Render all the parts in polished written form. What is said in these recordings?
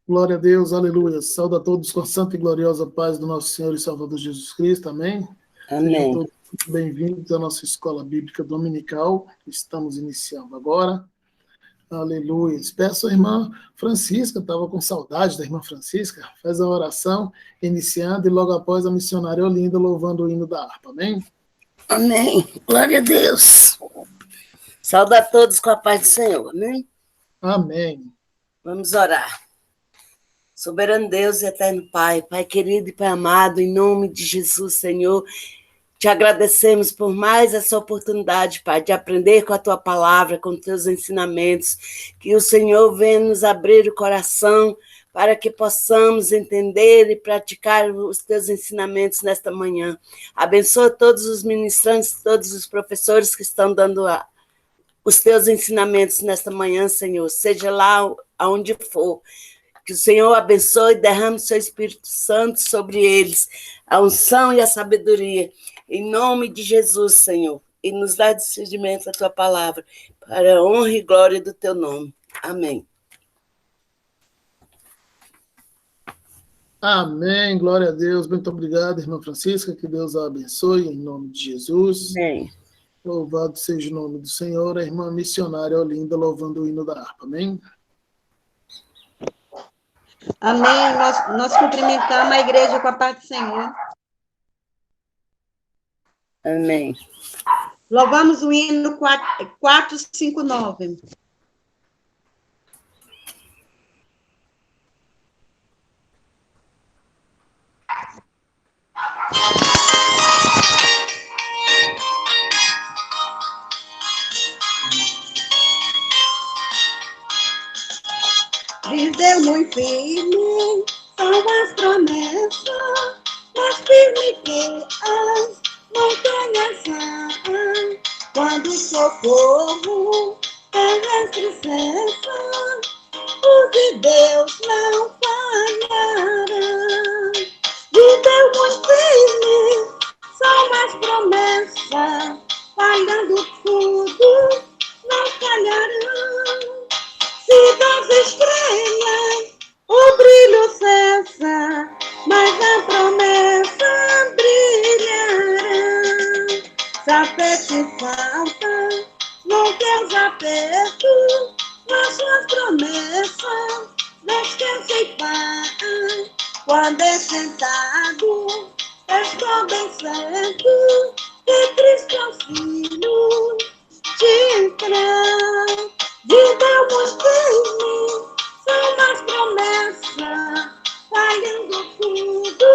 Glória a Deus, aleluia. Saúde a todos com a santa e gloriosa paz do nosso Senhor e Salvador Jesus Cristo, amém? Amém. Sejam todos bem-vindos à nossa Escola Bíblica Dominical, que estamos iniciando agora. Aleluia. Peço à irmã Francisca, estava com saudade da irmã Francisca, faz a oração, iniciando, e logo após a missionária Olinda, louvando o hino da harpa, amém? Amém. Glória a Deus. Saúde a todos com a paz do Senhor, amém? Amém. Vamos orar. Soberano Deus e eterno Pai, Pai querido e Pai amado, em nome de Jesus, Senhor, te agradecemos por mais essa oportunidade, Pai, de aprender com a Tua palavra, com os Teus ensinamentos, que o Senhor venha nos abrir o coração para que possamos entender e praticar os Teus ensinamentos nesta manhã. Abençoa todos os ministrantes, todos os professores que estão dando os Teus ensinamentos nesta manhã, Senhor, seja lá aonde for. Que o Senhor abençoe e derrame o seu Espírito Santo sobre eles, a unção e a sabedoria, em nome de Jesus, Senhor, e nos dá discernimento da tua palavra, para a honra e glória do teu nome. Amém. Amém, glória a Deus. Muito obrigado, irmã Francisca, que Deus a abençoe, em nome de Jesus. Amém. Louvado seja o nome do Senhor, a irmã missionária Olinda, louvando o hino da harpa, amém? Amém. Nós cumprimentamos a igreja com a paz do Senhor. Amém. Louvamos o hino 459. Diz Deus muito firme, são as promessas, mais firme que as montanhas são. Quando o socorro terrestre cessa, os de Deus não falharão. Diz Deus muito firme, são as promessas, falhando tudo, não falharão. Se das estrelas o brilho cessa, mas a promessa brilhará. Sapete falta no Deus aperto, nas suas promessas não esquecem Pai. Quando é sentado, estou bem certo que Cristo auxílio te traz. De Deus firme, são as promessas, falhando tudo,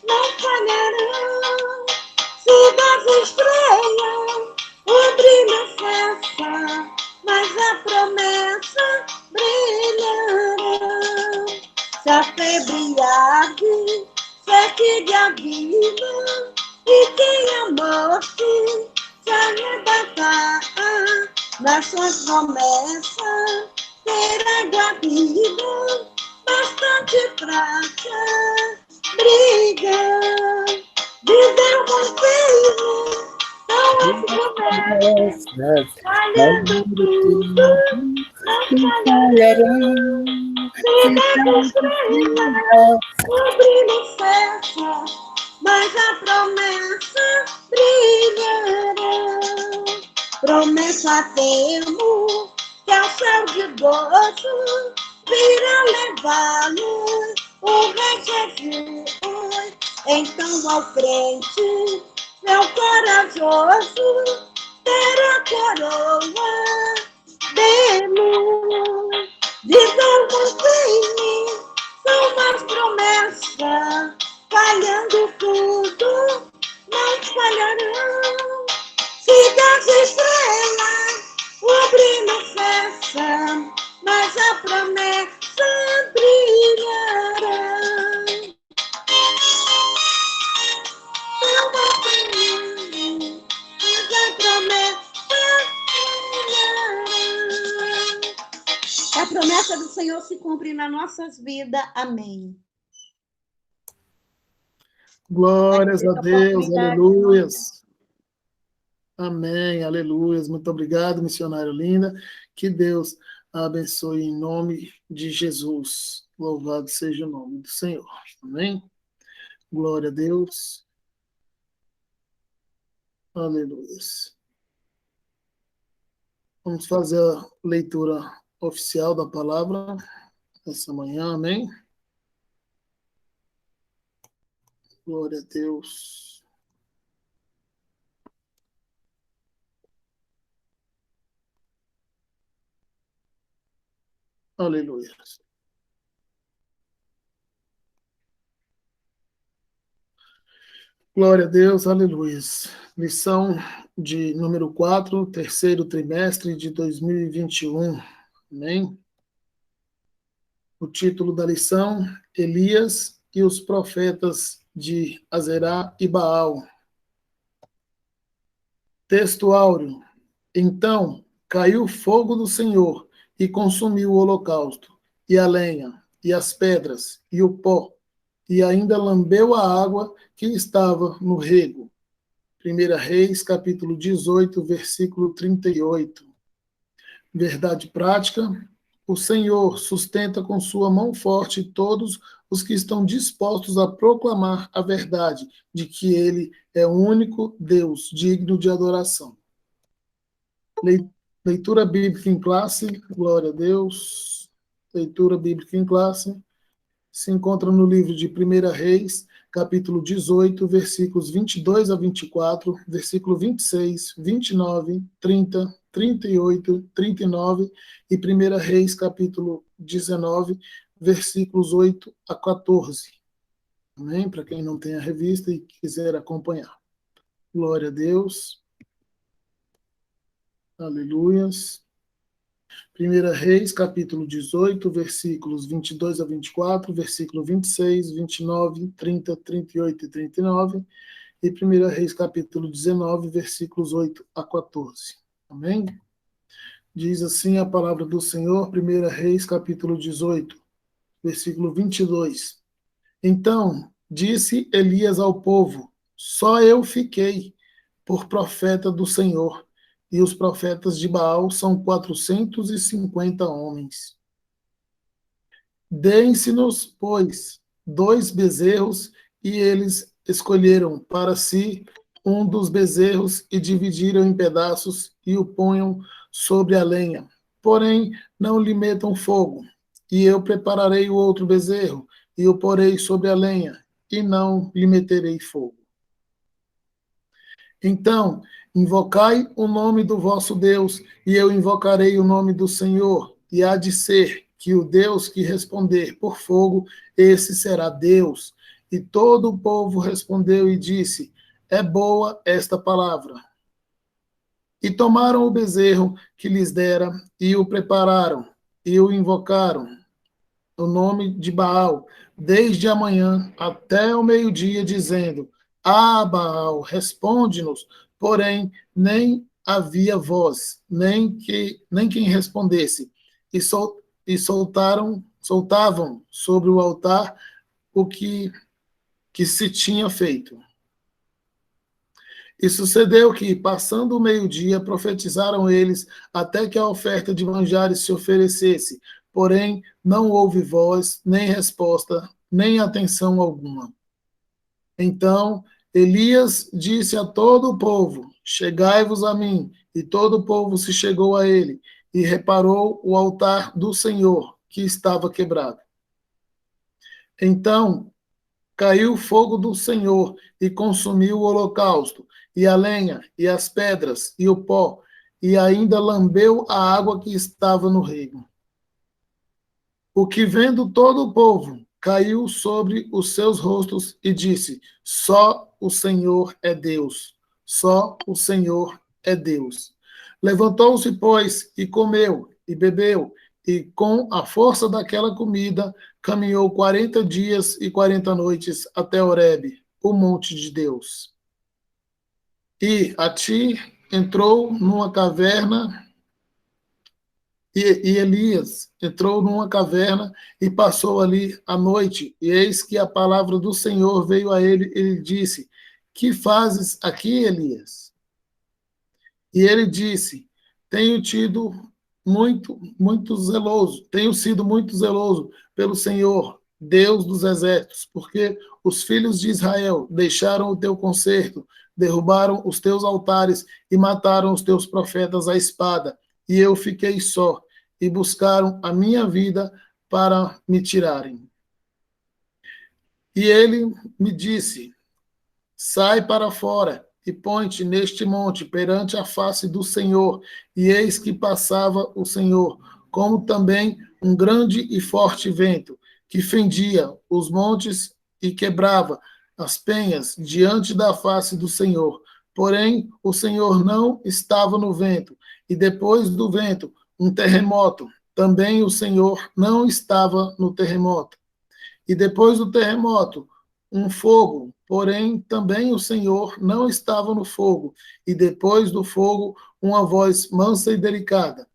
não falharão. Se das estrelas o brilho cessa, mas a promessa brilhará. Se a febre arde, seque a vida, e quem a morte se arrebatar, nas suas promessas terá guarida, bastante fraca briga. Dizer muito firme, são as promessas, falhando tudo, não falharão. Se das estrelas o brilho cessa, mas a promessa brilhará. Promessa temos que ao céu de gozo virá levá-lo o Rei Jesus. Então ao crente, meu corajoso, terá coroa de luz. Dizemos firme, são as promessas, falhando tudo, não falharão. Se das estrelas o brilho cessa, mas a promessa brilhará. Mas a promessa brilhará. A promessa do Senhor se cumpre nas nossas vidas. Amém. Glórias a Deus, aleluias. Amém, aleluias. Muito obrigado, missionário linda. Que Deus abençoe em nome de Jesus. Louvado seja o nome do Senhor. Amém? Glória a Deus. Aleluia. Vamos fazer a leitura oficial da palavra essa manhã. Amém? Glória a Deus. Aleluia. Glória a Deus, aleluia. Lição de número 4, terceiro trimestre de 2021. Amém? O título da lição, Elias e os profetas de Azerá e Baal. Texto áureo. Então caiu o fogo do Senhor e consumiu o holocausto, e a lenha, e as pedras, e o pó, e ainda lambeu a água que estava no rego. 1 Reis, capítulo 18, versículo 38. Verdade prática. O Senhor sustenta com sua mão forte todos os que estão dispostos a proclamar a verdade de que Ele é o único Deus digno de adoração. Leitura bíblica em classe. Glória a Deus. Leitura bíblica em classe. Se encontra no livro de 1 Reis, capítulo 18, versículos 22 a 24, versículo 26, 29, 30, 38, 39 e 1 Reis, capítulo 19, versículos 8 a 14. Amém? Para quem não tem a revista e quiser acompanhar. Glória a Deus. Aleluias. 1 Reis, capítulo 18, versículos 22 a 24, versículo 26, 29, 30, 38 e 39, e 1 Reis, capítulo 19, versículos 8 a 14. Amém? Diz assim a palavra do Senhor, 1 Reis, capítulo 18, versículo 22. Então disse Elias ao povo: só eu fiquei por profeta do Senhor, e os profetas de Baal são 450 homens. Deem-se-nos, pois, 2 bezerros, e eles escolheram para si um dos bezerros e dividiram em pedaços e o ponham sobre a lenha. Porém, não lhe metam fogo. E eu prepararei o outro bezerro e o porei sobre a lenha, e não lhe meterei fogo. Então, invocai o nome do vosso Deus, e eu invocarei o nome do Senhor, e há de ser que o Deus que responder por fogo, esse será Deus. E todo o povo respondeu e disse: é boa esta palavra. E tomaram o bezerro que lhes dera, e o prepararam, e o invocaram, o nome de Baal, desde a manhã até o meio-dia, dizendo: ah, Baal, responde-nos. Porém, nem havia voz, nem quem respondesse. E soltavam sobre o altar o que se tinha feito. E sucedeu que, passando o meio-dia, profetizaram eles até que a oferta de manjares se oferecesse. Porém, não houve voz, nem resposta, nem atenção alguma. Então Elias disse a todo o povo: chegai-vos a mim. E todo o povo se chegou a ele, e reparou o altar do Senhor, que estava quebrado. Então caiu o fogo do Senhor e consumiu o holocausto, e a lenha, e as pedras, e o pó, e ainda lambeu a água que estava no rego. O que, vendo todo o povo, caiu sobre os seus rostos e disse: só o Senhor é Deus, só o Senhor é Deus. Levantou-se, pois, e comeu, e bebeu, e com a força daquela comida, caminhou 40 dias e 40 noites até Horebe, o monte de Deus. E a ti entrou numa caverna, e Elias entrou numa caverna e passou ali a noite. E eis que a palavra do Senhor veio a ele e lhe disse: que fazes aqui, Elias? E ele disse: tenho tido muito zeloso, tenho sido muito zeloso pelo Senhor, Deus dos exércitos, porque os filhos de Israel deixaram o teu concerto, derrubaram os teus altares e mataram os teus profetas à espada, e eu fiquei só, e buscaram a minha vida para me tirarem. E ele me disse: sai para fora e põe-te neste monte perante a face do Senhor. E eis que passava o Senhor, como também um grande e forte vento, que fendia os montes e quebrava as penhas diante da face do Senhor. Porém, o Senhor não estava no vento, e depois do vento, um terremoto. Também o Senhor não estava no terremoto. E depois do terremoto, um fogo, porém também o Senhor não estava no fogo. E depois do fogo, uma voz mansa e delicada.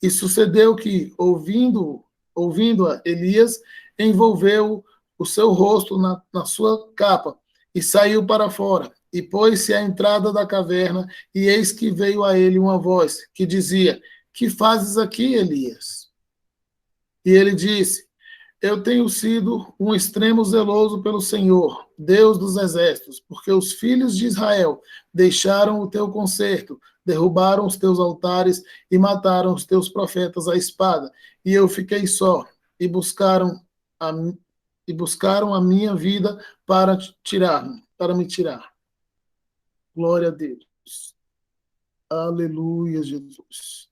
E sucedeu que, ouvindo-a, Elias envolveu o seu rosto na sua capa e saiu para fora. E pôs-se à entrada da caverna, e eis que veio a ele uma voz que dizia: que fazes aqui, Elias? E ele disse: eu tenho sido um extremo zeloso pelo Senhor, Deus dos exércitos, porque os filhos de Israel deixaram o teu concerto, derrubaram os teus altares e mataram os teus profetas à espada. E eu fiquei só, e a, e buscaram a minha vida para para me tirar. Glória a Deus. Aleluia, Jesus.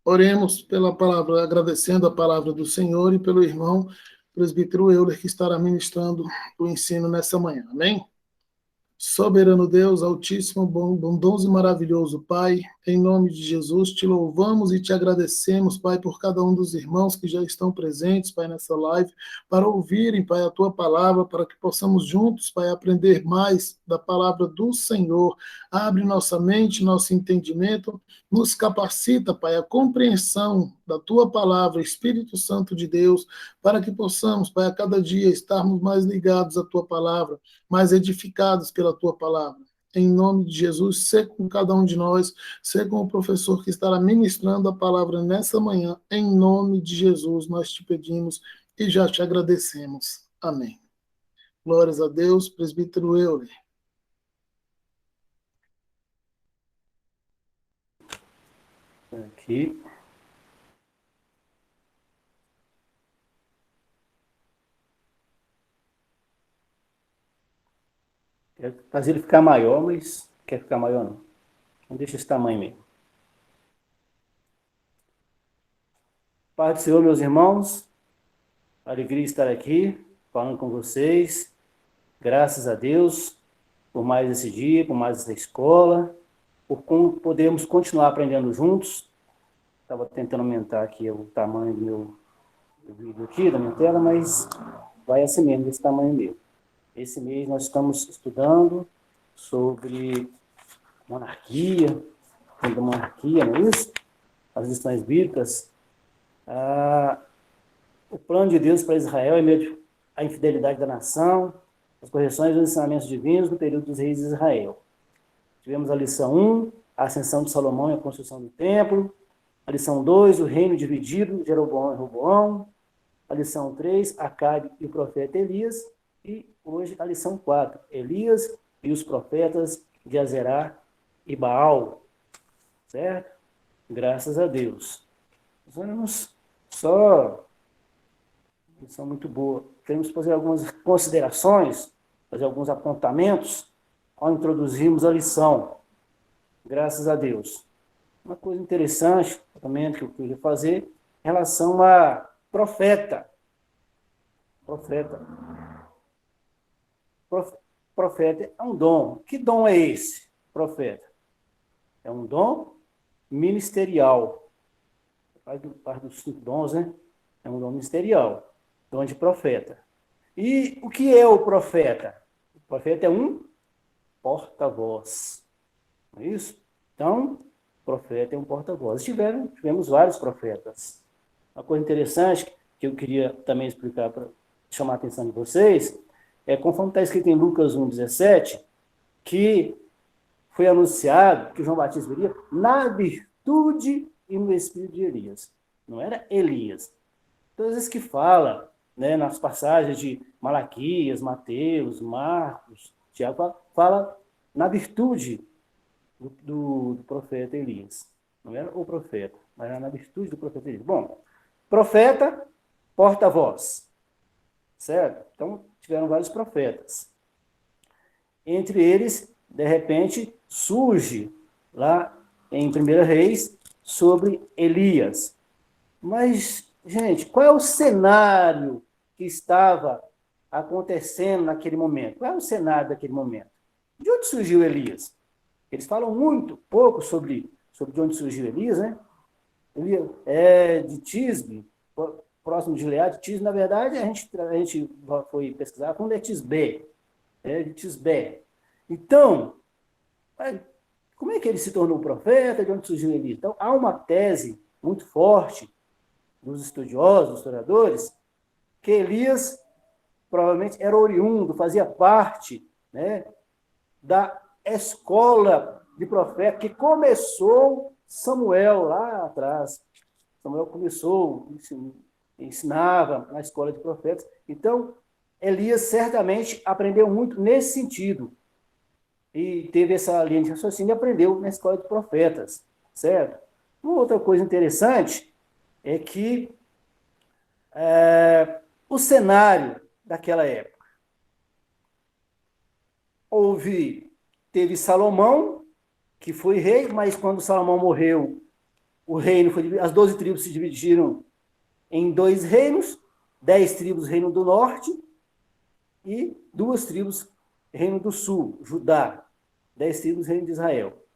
Oremos pela palavra, agradecendo a palavra do Senhor e pelo irmão presbítero Euler, que estará ministrando o ensino nessa manhã. Amém? Soberano Deus, Altíssimo, bondoso e maravilhoso Pai, em nome de Jesus, te louvamos e te agradecemos, Pai, por cada um dos irmãos que já estão presentes, Pai, nessa live, para ouvirem, Pai, a tua palavra, para que possamos juntos, Pai, aprender mais da palavra do Senhor. Abre nossa mente, nosso entendimento, nos capacita, Pai, a compreensão da tua palavra, Espírito Santo de Deus, para que possamos, Pai, a cada dia estarmos mais ligados à tua palavra, mais edificados pela tua palavra. Em nome de Jesus, ser com cada um de nós, ser com o professor que estará ministrando a palavra nessa manhã. Em nome de Jesus, nós te pedimos e já te agradecemos. Amém. Glórias a Deus, presbítero Euler. Aqui. Quero fazer ele ficar maior, mas não quer ficar maior não. Então deixa esse tamanho mesmo. Pai do Senhor, meus irmãos, alegria estar aqui, falando com vocês. Graças a Deus por mais esse dia, por mais essa escola, por como podemos continuar aprendendo juntos. Estava tentando aumentar aqui o tamanho do meu vídeo aqui, da minha tela, mas vai assim mesmo, desse tamanho mesmo. Esse mês nós estamos estudando sobre monarquia, da monarquia, não é isso? As lições bíblicas. O plano de Deus para Israel é meio a infidelidade da nação, as correções dos ensinamentos divinos no período dos reis de Israel. Tivemos a lição 1, a ascensão de Salomão e a construção do templo. A lição 2, o reino dividido, Jeroboão e Roboão. A lição 3, Acabe e o profeta Elias. E hoje a lição 4, Elias e os profetas de Azerá e Baal. Certo? Graças a Deus. Os ânimos só lição muito boa. Queremos fazer algumas considerações, fazer alguns apontamentos ao introduzirmos a lição. Graças a Deus. Uma coisa interessante também que eu queria fazer em relação a profeta. Profeta é um dom. Que dom é esse, profeta? É um dom ministerial. Parte dos 5 dons, né? É um dom ministerial. Dom de profeta. E o que é o profeta? O profeta é um porta-voz. Não é isso? Então, o profeta é um porta-voz. Tivemos vários profetas. Uma coisa interessante que eu queria também explicar para chamar a atenção de vocês é conforme está escrito em Lucas 1,17, que foi anunciado que João Batista viria na virtude e no espírito de Elias. Não era Elias. Todas as vezes que fala, né, nas passagens de Malaquias, Mateus, Marcos, Tiago, fala na virtude do profeta Elias. Não era o profeta, mas era na virtude do profeta Elias. Bom, profeta, porta-voz. Certo? Então, tiveram vários profetas. Entre eles, de repente, surge lá em 1 Reis sobre Elias. Mas, gente, qual é o cenário que estava acontecendo naquele momento? Qual é o cenário daquele momento? De onde surgiu Elias? Eles falam muito pouco sobre de onde surgiu Elias, né? Elias é de Tisbe, próximo de Gileade. Tisbe, na verdade, a gente foi pesquisar, quando é Tisbe, de Tisbe. Então, como é que ele se tornou profeta? De onde surgiu Elias? Então, há uma tese muito forte dos estudiosos, dos historiadores, que Elias provavelmente era oriundo, fazia parte, né, da escola de profeta que começou Samuel lá atrás. Samuel começou, ensinava na escola de profetas. Então, Elias certamente aprendeu muito nesse sentido. E teve essa linha de raciocínio e aprendeu na escola de profetas, certo? Uma outra coisa interessante é que o cenário daquela época. Teve Salomão, que foi rei, mas quando Salomão morreu, o reino foi dividido, as 12 tribos se dividiram em 2 reinos, 10 tribos reino do norte e 2 tribos reino do sul, Judá, 10 tribos reino de Israel.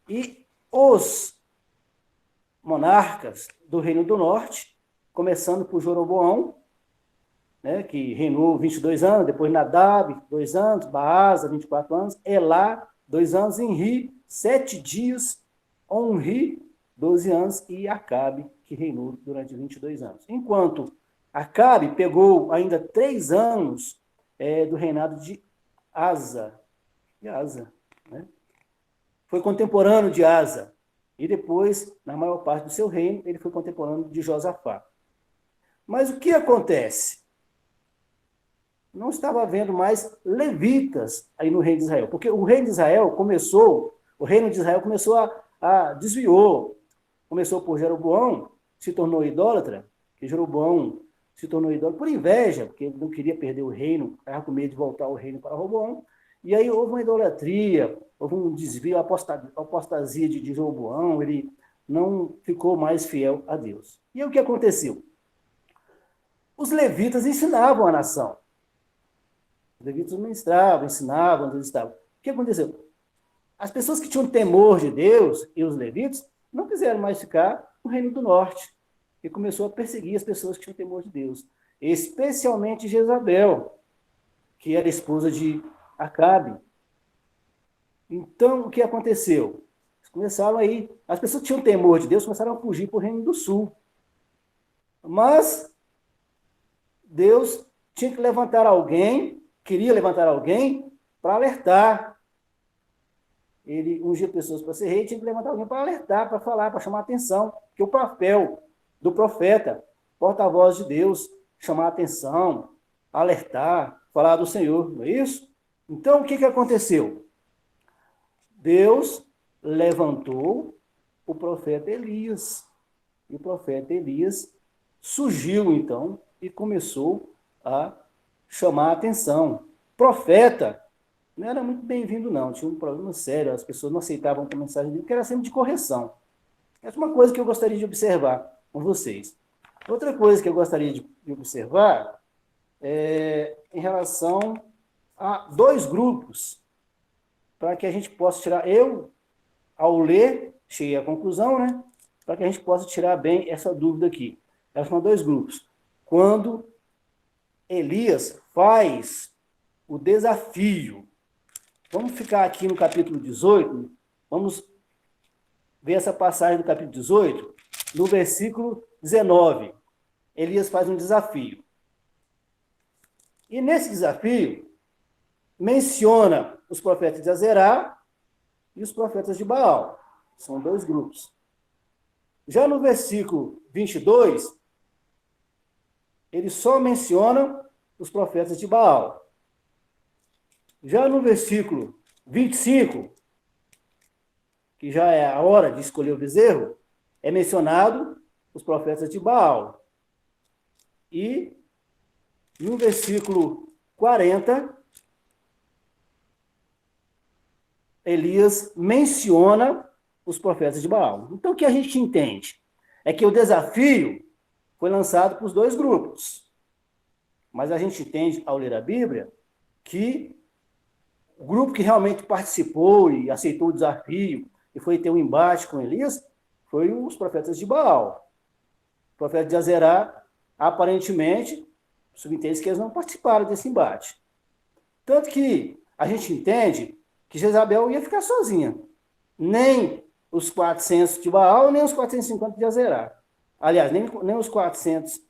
E os monarcas do reino do norte, começando por Jeroboão, né, que reinou 22 anos, depois Nadab, 2 anos, Baasa, 24 anos, Elá, 2 anos, Enri, 7 dias, Onri, 12 anos, e Acabe, que reinou durante 22 anos. Enquanto Acabe pegou ainda 3 anos do reinado de Asa, né? Foi contemporâneo de Asa, e depois, na maior parte do seu reino, ele foi contemporâneo de Josafá. Mas o que acontece? Não estava havendo mais levitas aí no reino de Israel, porque o reino de Israel começou a desviou. Começou por Jeroboão, se tornou idólatra, que Jeroboão se tornou idólatra por inveja, porque ele não queria perder o reino, estava com medo de voltar o reino para Roboão, e aí houve uma idolatria, houve um desvio, apostasia de Jeroboão, ele não ficou mais fiel a Deus. E aí o que aconteceu? Os levitas ensinavam a nação. Os levitas ministravam, ensinavam onde eles estavam. O que aconteceu? As pessoas que tinham temor de Deus e os levitas não quiseram mais ficar no reino do norte e começou a perseguir as pessoas que tinham temor de Deus, especialmente Jezabel, que era esposa de Acabe. Então, o que aconteceu? As pessoas que tinham temor de Deus começaram a fugir para o reino do sul. Mas Deus tinha que queria levantar alguém para alertar. Ele ungia pessoas para ser rei, tinha que levantar alguém para alertar, para falar, para chamar a atenção. Porque o papel do profeta, porta-voz de Deus, chamar a atenção, alertar, falar do Senhor, não é isso? Então, o que aconteceu? Deus levantou o profeta Elias. E o profeta Elias surgiu, então, e começou a chamar a atenção. Profeta não era muito bem-vindo, não. Tinha um problema sério. As pessoas não aceitavam a mensagem dele, porque era sempre de correção. Essa é uma coisa que eu gostaria de observar com vocês. Outra coisa que eu gostaria de observar é em relação a 2 grupos, para que a gente possa tirar... Eu, ao ler, cheguei à conclusão, né? Para que a gente possa tirar bem essa dúvida aqui. Elas são 2 grupos. Quando Elias faz o desafio. Vamos ficar aqui no capítulo 18, vamos ver essa passagem do capítulo 18, no versículo 19. Elias faz um desafio. E nesse desafio, menciona os profetas de Azerá e os profetas de Baal. São dois grupos. Já no versículo 22, ele só menciona os profetas de Baal. Já no versículo 25, que já é a hora de escolher o bezerro, é mencionado os profetas de Baal. E no versículo 40, Elias menciona os profetas de Baal. Então, o que a gente entende é que o desafio foi lançado para os dois grupos. Mas a gente entende, ao ler a Bíblia, que o grupo que realmente participou e aceitou o desafio e foi ter um embate com Elias foi os profetas de Baal. O profeta de Azerá, aparentemente, subentende que eles não participaram desse embate. Tanto que a gente entende que Jezabel ia ficar sozinha. Nem os 400 de Baal, nem os 450 de Azerá. Aliás, nem os 400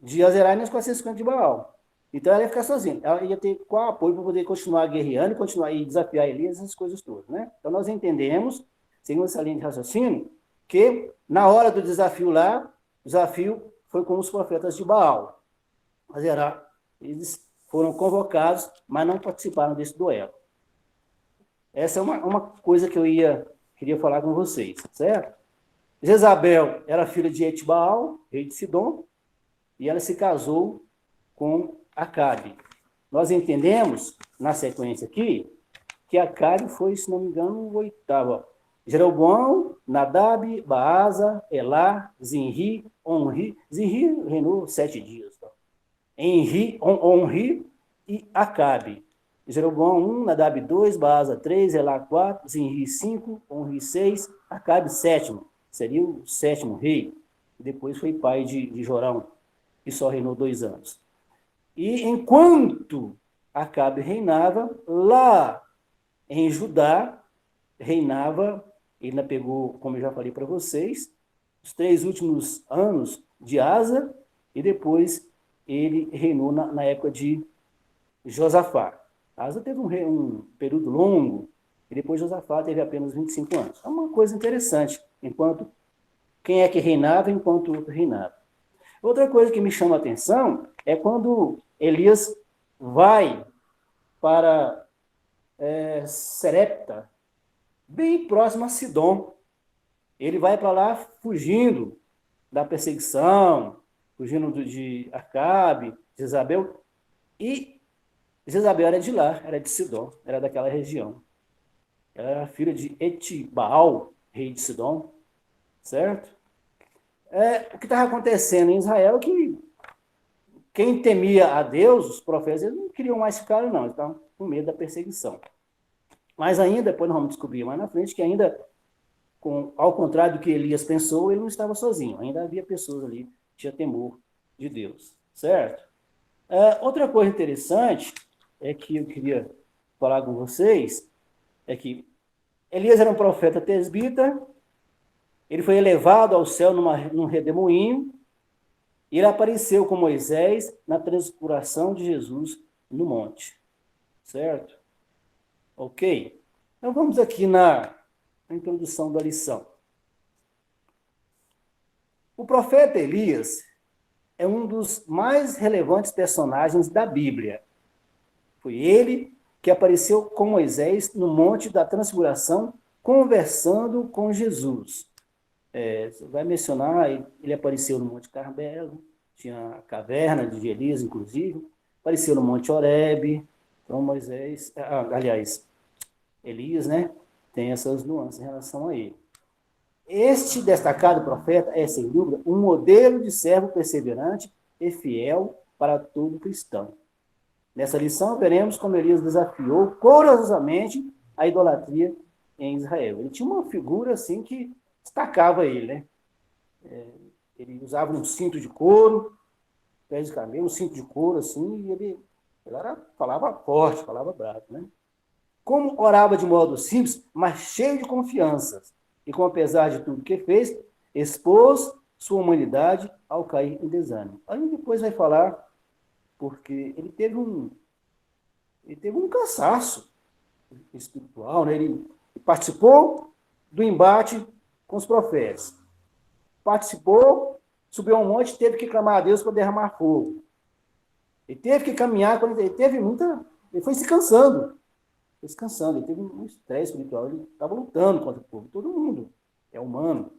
de Azerá, nem os 450 de Baal. Então ela ia ficar sozinha. Ela ia ter qual apoio para poder continuar guerreando, continuar e desafiar Elias, essas coisas todas, né? Então nós entendemos, segundo essa linha de raciocínio, que na hora do desafio lá, o desafio foi com os profetas de Baal. Azerá, eles foram convocados, mas não participaram desse duelo. Essa é uma coisa que eu queria falar com vocês, certo? Jezabel era filha de Etibaal, rei de Sidom, e ela se casou com Acabe. Nós entendemos, na sequência aqui, que Acabe foi, se não me engano, o oitavo. Jeroboão, Nadab, Baasa, Elá, Zinri, Onri. Zinri reinou 7 dias. Tá? Onri e Acabe. Jeroboão 1, Nadab 2, Baasa 3, Elá 4, Zinri 5, Onri 6, Acabe 7. Seria o 7º rei. Depois foi pai de Jorão, que só reinou 2 anos. E enquanto Acabe reinava, lá em Judá, reinava, ele ainda pegou, como eu já falei para vocês, os 3 últimos anos de Asa, e depois ele reinou na época de Josafá. Asa teve um período longo, e depois Josafá teve apenas 25 anos. É uma coisa interessante, enquanto quem é que reinava, enquanto o outro reinava. Outra coisa que me chama a atenção é quando Elias vai para Serepta, bem próximo a Sidom. Ele vai para lá fugindo da perseguição, fugindo de Acabe, de Jezabel. E Jezabel era de lá, era de Sidom, era daquela região. Ela era filha de Etibaal, rei de Sidom, certo? O que estava acontecendo em Israel é que quem temia a Deus, os profetas, eles não queriam mais ficar, não, eles estavam com medo da perseguição. Mas ainda, depois nós vamos descobrir mais na frente, que ainda, ao contrário do que Elias pensou, ele não estava sozinho, ainda havia pessoas ali que tinham temor de Deus, certo? Outra coisa interessante é que eu queria falar com vocês, é que Elias era um profeta tesbita, ele foi elevado ao céu num redemoinho, e ele apareceu com Moisés na transfiguração de Jesus no monte. Certo? Ok? Então vamos aqui na introdução da lição. O profeta Elias é um dos mais relevantes personagens da Bíblia. Foi ele que apareceu com Moisés no monte da transfiguração, conversando com Jesus. Você vai mencionar, ele apareceu no Monte Carmelo, tinha a caverna de Elias, inclusive, apareceu no Monte Horebe, então Moisés, Elias, né, tem essas nuances em relação a ele. Este destacado profeta é, sem dúvida, um modelo de servo perseverante e fiel para todo cristão. Nessa lição, veremos como Elias desafiou corajosamente a idolatria em Israel. Ele tinha uma figura assim que destacava ele, né? Ele usava um cinto de couro, pés de camelo, um cinto de couro, assim, e ele falava forte, falava bravo, né? Como orava de modo simples, mas cheio de confianças, e com apesar de tudo que fez, expôs sua humanidade ao cair em desânimo. Aí depois vai falar, porque ele teve um cansaço espiritual, né? Ele participou do embate com os profetas. Participou, subiu a um monte, teve que clamar a Deus para derramar fogo. Ele teve que caminhar, ele foi se cansando. Ele teve um estresse espiritual, ele estava lutando contra o povo. Todo mundo é humano,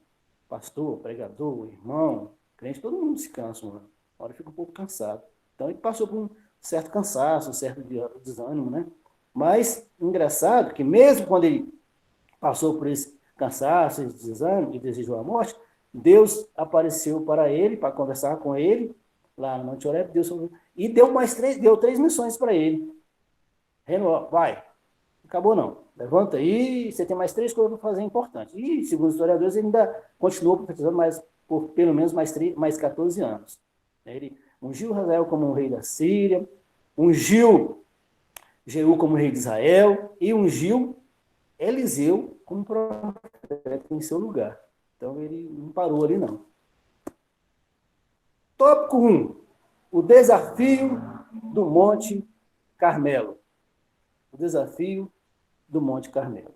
pastor, pregador, irmão, crente, todo mundo se cansa, mano. Uma hora fica um pouco cansado. Então ele passou por um certo cansaço, um certo desânimo, né? Mas, engraçado que mesmo quando ele passou por esse cansaço, esse desânimo e desejou a morte, Deus apareceu para ele, para conversar com ele, lá no Monte Horebe, e deu 3 missões para ele. Vai, acabou não. Levanta aí, você tem mais 3 coisas para fazer importantes. E, segundo os historiadores, ele ainda continuou profetizando por pelo menos mais 14 anos. Ele ungiu Israel como um rei da Síria, ungiu Jeú como rei de Israel e ungiu Eliseu como profeta em seu lugar. Então ele não parou ali não. Tópico 1. O desafio do Monte Carmelo. O desafio do Monte Carmelo.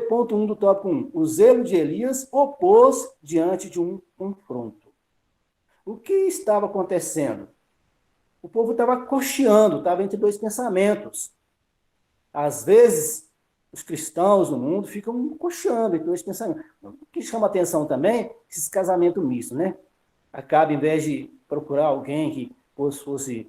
Ponto 1 do tópico 1. O zelo de Elias opôs diante de um confronto. O que estava acontecendo? O povo estava cocheando, estava entre 2 pensamentos. Às vezes, os cristãos no mundo ficam cocheando entre 2 pensamentos. O que chama atenção também, esses casamentos mistos, né? Acaba, em vez de procurar alguém que fosse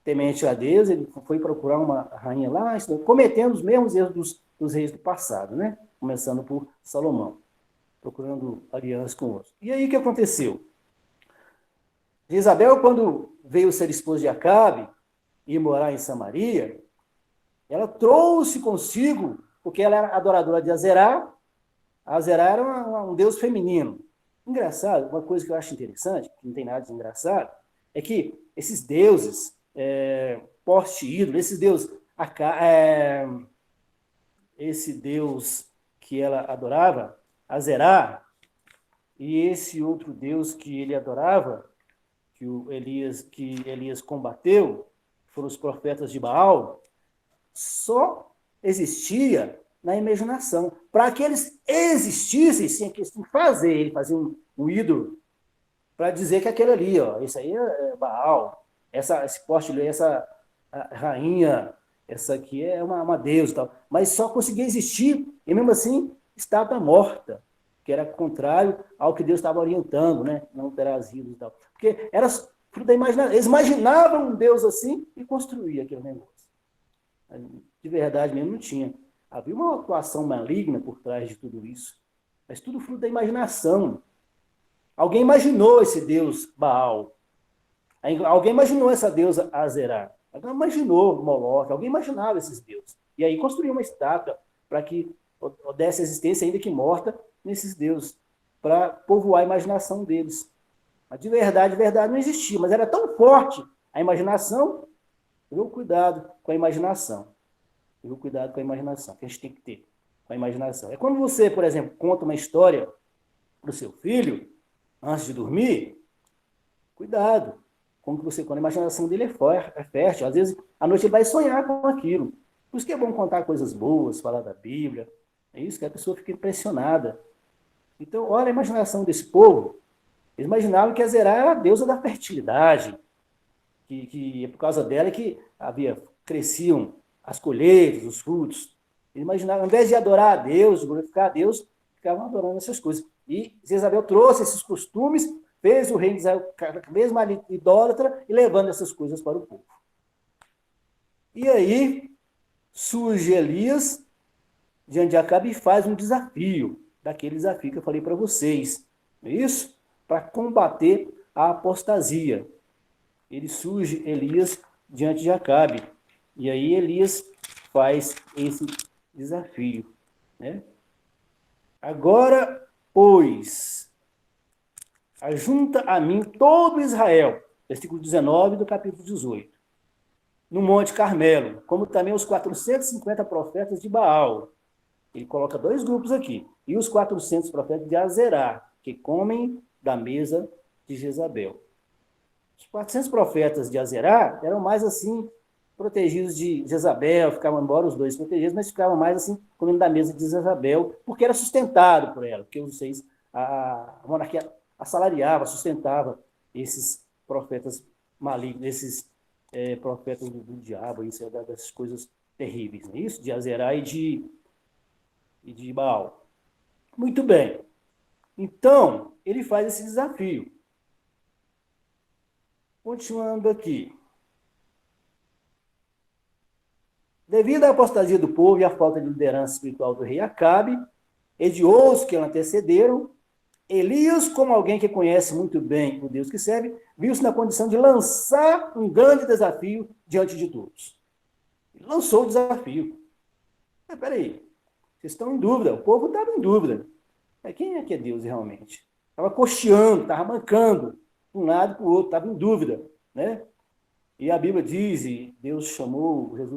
temente a Deus, ele foi procurar uma rainha lá, cometendo os mesmos erros dos reis do passado, né? Começando por Salomão, procurando aliança com outros. E aí o que aconteceu? Jezabel, quando veio ser esposa de Acabe e morar em Samaria, ela trouxe consigo, porque ela era adoradora de Azerá. Azerá era um deus feminino. Engraçado, uma coisa que eu acho interessante, que não tem nada de engraçado, é que esses deuses, poste-ídolo, esses deuses, esse deus que ela adorava, Azerá, e esse outro deus que ele adorava, que Elias combateu, foram os profetas de Baal, só existia na imaginação. Para que eles existissem, tinha que fazer, ele fazia um ídolo, para dizer que aquele ali, esse aí é Baal, esse poste ali, essa rainha, essa aqui é uma deusa e tal. Mas só conseguia existir, e mesmo assim, estava morta, que era contrário ao que Deus estava orientando, né? Não terás ídolos e tal. Porque era fruto da imaginação. Eles imaginavam um Deus assim e construíam aquele negócio. De verdade mesmo não tinha. Havia uma atuação maligna por trás de tudo isso. Mas tudo fruto da imaginação. Alguém imaginou esse Deus Baal. Alguém imaginou essa deusa Azerá. Alguém imaginou Moloque. Alguém imaginava esses deuses. E aí construiu uma estátua para que desse existência, ainda que morta, nesses deuses, para povoar a imaginação deles. Mas de verdade não existia. Mas era tão forte a imaginação. Viu? Cuidado com a imaginação. Viu? Cuidado com a imaginação, que a gente tem que ter com a imaginação. É quando você, por exemplo, conta uma história para o seu filho, antes de dormir, cuidado. Quando a imaginação dele é fértil. Às vezes, à noite ele vai sonhar com aquilo. Por isso que é bom contar coisas boas, falar da Bíblia. É isso que a pessoa fica impressionada. Então, olha a imaginação desse povo. Eles imaginavam que Azerá era a deusa da fertilidade, que por causa dela que cresciam as colheitas, os frutos. Eles imaginavam, ao invés de adorar a Deus, de glorificar a Deus, ficavam adorando essas coisas. E Jezabel trouxe esses costumes, fez o rei de Israel cada vez mais idólatra e levando essas coisas para o povo. E aí surge Elias diante de Acabe e faz um desafio, daquele desafio que eu falei para vocês. Não é isso? Para combater a apostasia. Surge Elias diante de Acabe. E aí Elias faz esse desafio. Né? Agora, pois, ajunta a mim todo Israel, versículo 19 do capítulo 18, no Monte Carmelo, como também os 450 profetas de Baal. Ele coloca 2 grupos aqui. E os 400 profetas de Azerá, que comem da mesa de Jezabel. Os 400 profetas de Azerá eram mais assim, protegidos de Jezabel, ficavam embora os dois protegidos, mas ficavam mais assim, comendo da mesa de Jezabel, porque era sustentado por ela, porque os reis, a monarquia assalariava, sustentava esses profetas malignos, esses profetas do diabo, isso, dessas coisas terríveis, não é isso? De Azerá e de Baal. Muito bem. Então, ele faz esse desafio. Continuando aqui. Devido à apostasia do povo e à falta de liderança espiritual do rei Acabe e de outros que o antecederam, Elias, como alguém que conhece muito bem o Deus que serve, viu-se na condição de lançar um grande desafio diante de todos. Ele lançou o desafio. Mas peraí, vocês estão em dúvida, o povo estava em dúvida. Mas quem é que é Deus realmente? Estava cocheando, estava mancando, de um lado para o outro, estava em dúvida, né? E a Bíblia diz, e Jesus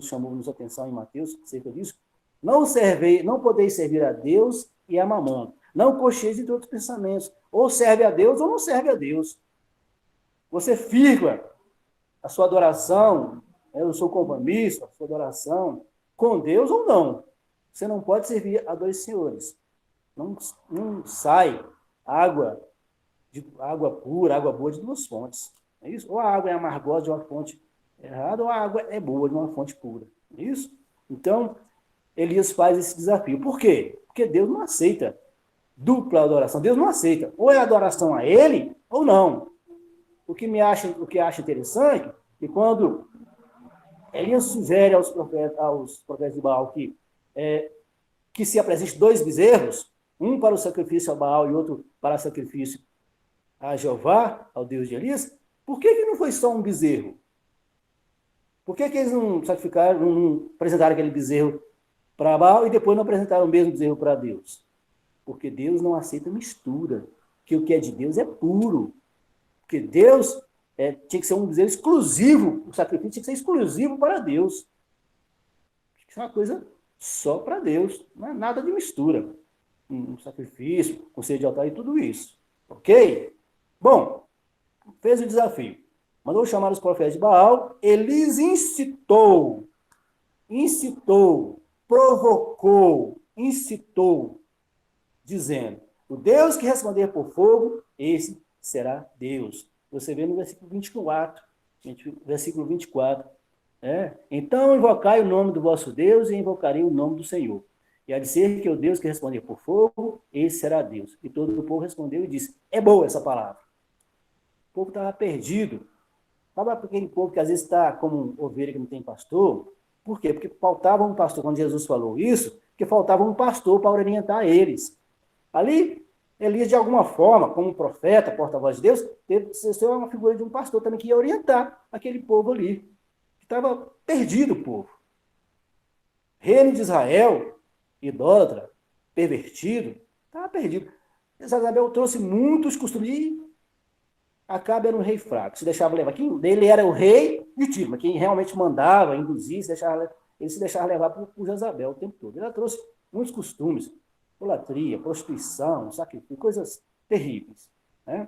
chamou-nos atenção em Mateus acerca disso, não podeis servir a Deus e a Mamon. Não cocheis entre outros pensamentos. Ou serve a Deus ou não serve a Deus. Você firma a sua adoração, o seu compromisso, a sua adoração com Deus ou não. Você não pode servir a dois senhores. Não sai água pura, água boa de duas fontes. É isso? Ou a água é amargosa de uma fonte errada, ou a água é boa de uma fonte pura. É isso? Então, Elias faz esse desafio. Por quê? Porque Deus não aceita dupla adoração. Deus não aceita. Ou é adoração a ele, ou não. O que acha interessante é que quando Elias sugere aos profetas de Baal que se apresente dois bezerros, um para o sacrifício a Baal e outro para o sacrifício a Jeová, ao Deus de Elias, por que não foi só um bezerro? Por que eles não sacrificaram, não apresentaram aquele bezerro para Baal e depois não apresentaram o mesmo bezerro para Deus? Porque Deus não aceita mistura, que o que é de Deus é puro. Porque Deus tinha que ser um bezerro exclusivo, o sacrifício tinha que ser exclusivo para Deus. Tinha que ser uma coisa só para Deus, não é nada de mistura. Um sacrifício, conselho de altar e tudo isso. Ok? Bom, fez o desafio. Mandou chamar os profetas de Baal, Elias incitou, provocou, dizendo, o Deus que responder por fogo, esse será Deus. Você vê no versículo 24. Então invocai o nome do vosso Deus e invocarei o nome do Senhor. E há de ser que o Deus que responder por fogo, esse será Deus. E todo o povo respondeu e disse, é boa essa palavra. O povo estava perdido. Sabe aquele povo que às vezes está como ovelha que não tem pastor? Por quê? Porque faltava um pastor. Quando Jesus falou isso, porque faltava um pastor para orientar eles. Ali, Elias, de alguma forma, como profeta, porta-voz de Deus, teve ser uma figura de um pastor também que ia orientar aquele povo ali, que estava perdido o povo. Reino de Israel, idólatra, pervertido, estava perdido. Jezabel trouxe muitos costumes e Acabe era um rei fraco, se deixava levar. Ele era o rei de Tiro, mas quem realmente mandava, induzia, ele se deixava levar por Jezabel o tempo todo. Ela trouxe muitos costumes, idolatria, prostituição, sacrifício, coisas terríveis. Né?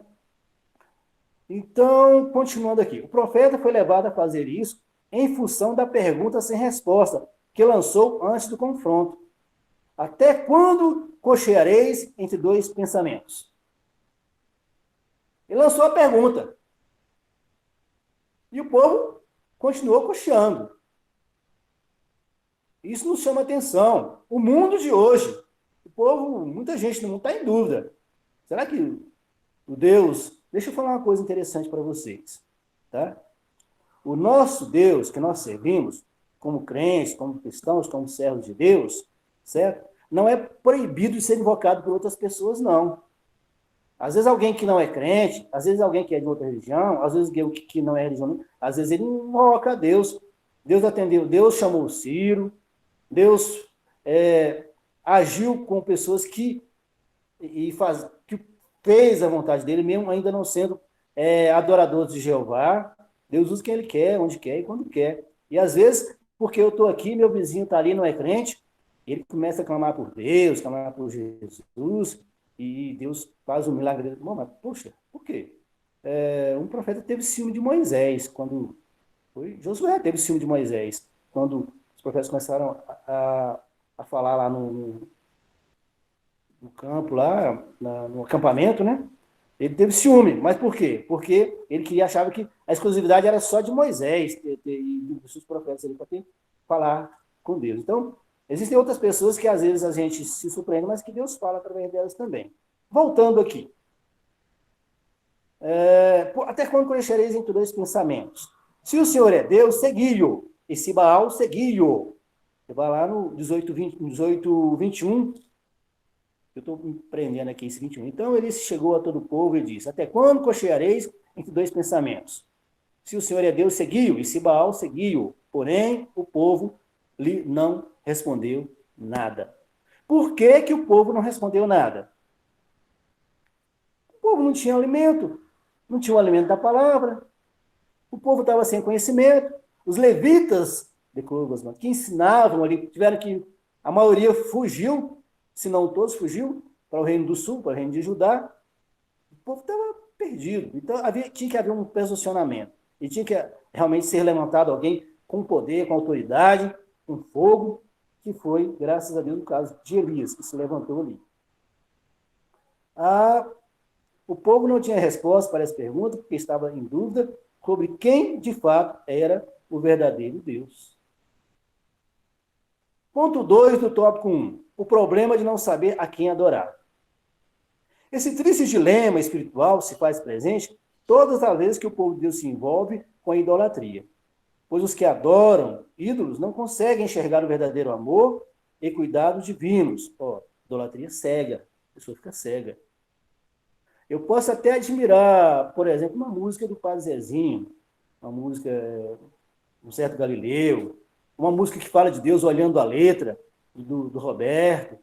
Então, continuando aqui, o profeta foi levado a fazer isso em função da pergunta sem resposta que lançou antes do confronto. Até quando cocheareis entre dois pensamentos? Ele lançou a pergunta. E o povo continuou cocheando. Isso nos chama atenção. O mundo de hoje, o povo, muita gente no mundo está em dúvida. Será que o Deus... Deixa eu falar uma coisa interessante para vocês. Tá? O nosso Deus que nós servimos, como crentes, como cristãos, como servos de Deus, certo? Não é proibido de ser invocado por outras pessoas, não. Às vezes alguém que não é crente, às vezes alguém que é de outra religião, às vezes alguém que não é religião, às vezes ele invoca a Deus. Deus atendeu, Deus chamou o Ciro, Deus agiu com pessoas que fez a vontade dele, mesmo ainda não sendo adoradores de Jeová. Deus usa quem ele quer, onde quer e quando quer. E às vezes, porque eu estou aqui, meu vizinho está ali, não é crente, ele começa a clamar por Deus, clamar por Jesus, e Deus faz um milagre. Bom, mas, poxa, por quê? Um profeta teve ciúme de Moisés, quando Foi Josué, teve ciúme de Moisés. Quando os profetas começaram a falar lá no campo, lá no acampamento, né? Ele teve ciúme. Mas por quê? Porque ele achava que a exclusividade era só de Moisés e dos seus profetas ali para falar com Deus. Então, existem outras pessoas que às vezes a gente se surpreende, mas que Deus fala através delas também. Voltando aqui. Até quando conhecereis entre dois pensamentos? Se o Senhor é Deus, segui-o. E se Baal, segui-o. Você vai lá no 18, 21. Eu estou me prendendo aqui esse 21. Então ele chegou a todo o povo e disse: até quando cocheareis entre dois pensamentos? Se o Senhor é Deus, seguiu, e se Baal, seguiu. Porém, o povo lhe não respondeu nada. Por que que o povo não respondeu nada? O povo não tinha alimento, não tinha o alimento da palavra, o povo estava sem conhecimento. Os levitas, que ensinavam ali, tiveram que, a maioria fugiu, se não todos fugiu, para o reino do sul, para o reino de Judá. O povo estava perdido. Então, tinha que haver um posicionamento. E tinha que realmente ser levantado alguém com poder, com autoridade, com fogo, que foi, graças a Deus, no caso de Elias, que se levantou ali. O povo não tinha resposta para essa pergunta, porque estava em dúvida sobre quem, de fato, era o verdadeiro Deus. Ponto 2 do tópico 1. O problema de não saber a quem adorar. Esse triste dilema espiritual se faz presente todas as vezes que o povo de Deus se envolve com a idolatria. Pois os que adoram ídolos não conseguem enxergar o verdadeiro amor e cuidados divinos. Idolatria cega, a pessoa fica cega. Eu posso até admirar, por exemplo, uma música do Padre Zezinho, uma música do Certo Galileu, uma música que fala de Deus olhando a letra do Roberto,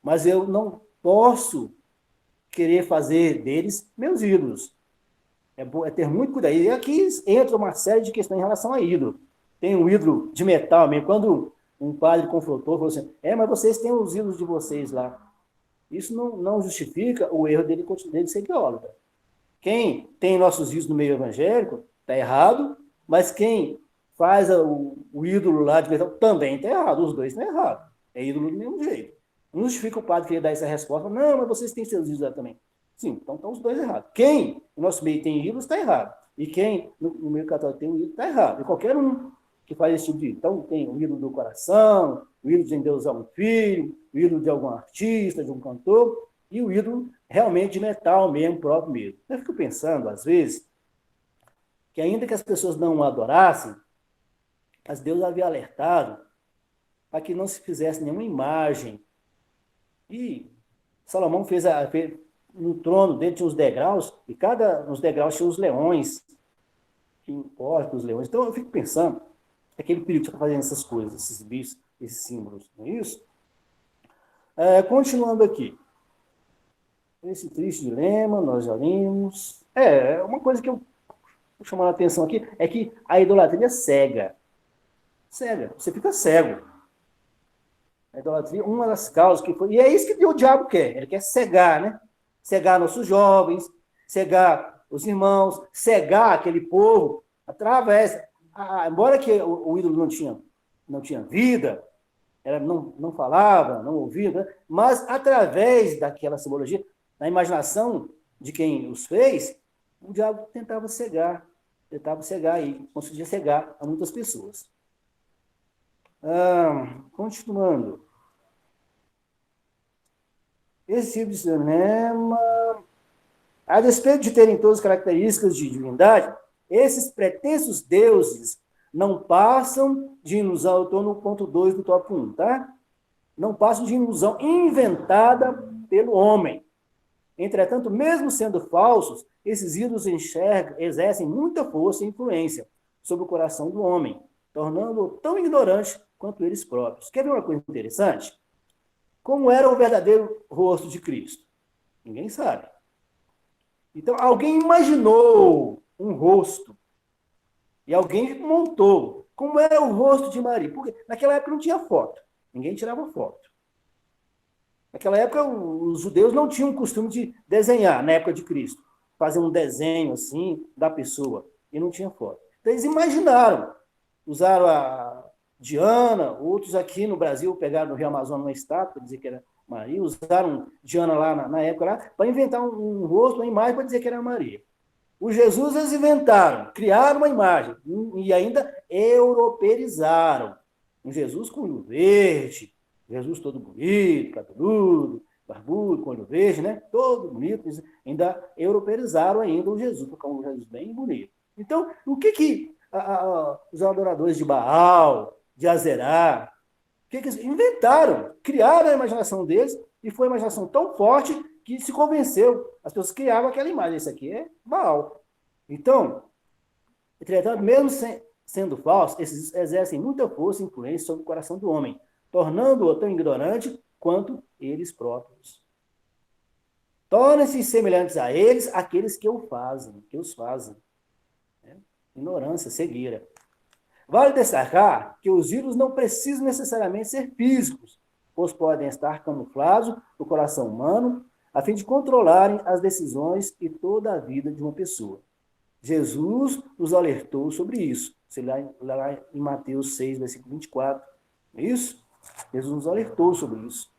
mas eu não posso querer fazer deles meus ídolos. É ter muito cuidado. E aqui entra uma série de questões em relação a ídolo. Tem um ídolo de metal mesmo. Quando um padre confrontou, falou assim, mas vocês têm os ídolos de vocês lá. Isso não justifica o erro dele ser idólatra. Quem tem nossos ídolos no meio evangélico está errado, mas quem faz o ídolo lá de metal também está errado. Os dois estão errados. É ídolo do mesmo jeito. Não justifica o padre querer dar essa resposta. Não, mas vocês têm seus ídolos lá também. Sim, então estão os dois errados. Quem no nosso meio tem ídolos está errado. E quem no meio católico tem um ídolo está errado. E qualquer um que faz esse tipo de ídolo. Então tem o ídolo do coração, o ídolo de endeusar um filho, o ídolo de algum artista, de um cantor, e o ídolo realmente de metal mesmo, próprio mesmo. Eu fico pensando, às vezes, que ainda que as pessoas não o adorassem, mas Deus havia alertado para que não se fizesse nenhuma imagem. E Salomão fez no trono dele tinha os degraus, e nos degraus tinha os leões, que importa os leões. Então eu fico pensando, aquele perigo que está fazendo essas coisas, esses bichos, esses símbolos, não é isso? Continuando aqui. Esse triste dilema, nós já vimos. Uma coisa que eu vou chamar a atenção aqui é que a idolatria cega. Cega, você fica cego. A idolatria, uma das causas que foi. E é isso que o diabo quer. Ele quer cegar, né? Cegar nossos jovens, cegar os irmãos, cegar aquele povo, através. Embora que o ídolo não tinha vida, não falava, não ouvia, né? Mas através daquela simbologia, na imaginação de quem os fez, o diabo tentava cegar e conseguia cegar a muitas pessoas. Continuando. Esse tipo de cinema, a despeito de terem todas as características de divindade, esses pretensos deuses não passam de ilusão. Eu estou no ponto 2 do tópico 1, tá? Não passam de ilusão inventada pelo homem. Entretanto, mesmo sendo falsos, esses ídolos exercem muita força e influência sobre o coração do homem, tornando-o tão ignorante quanto eles próprios. Quer ver uma coisa interessante? Como era o verdadeiro rosto de Cristo? Ninguém sabe. Então, alguém imaginou um rosto e alguém montou. Como era o rosto de Maria? Porque naquela época não tinha foto. Ninguém tirava foto. Naquela época, os judeus não tinham o costume de desenhar, na época de Cristo. Fazer um desenho assim da pessoa. E não tinha foto. Então, eles imaginaram, usaram a Diana, outros aqui no Brasil pegaram no Rio Amazonas uma estátua para dizer que era Maria, usaram Diana lá na época lá, para inventar um rosto, uma imagem para dizer que era Maria. O Jesus eles inventaram, criaram uma imagem e ainda europeizaram. Um Jesus com olho verde, Jesus todo bonito, cabeludo, barbudo, com olho verde, né? Todo bonito, ainda europeizaram ainda o Jesus, porque é um Jesus bem bonito. Então, o que os adoradores de Baal, de Azerá, o que eles inventaram? Criaram a imaginação deles e foi uma imaginação tão forte que se convenceu. As pessoas criavam aquela imagem. Isso aqui é Baal. Então, entretanto, mesmo sendo falsos, esses exercem muita força e influência sobre o coração do homem, tornando-o tão ignorante quanto eles próprios. Tornem-se semelhantes a eles aqueles que os fazem. Ignorância, cegueira. Vale destacar que os ídolos não precisam necessariamente ser físicos, pois podem estar camuflados no coração humano, a fim de controlarem as decisões e toda a vida de uma pessoa. Jesus nos alertou sobre isso. Sei lá em Mateus 6, versículo 24. É isso? Jesus nos alertou sobre isso.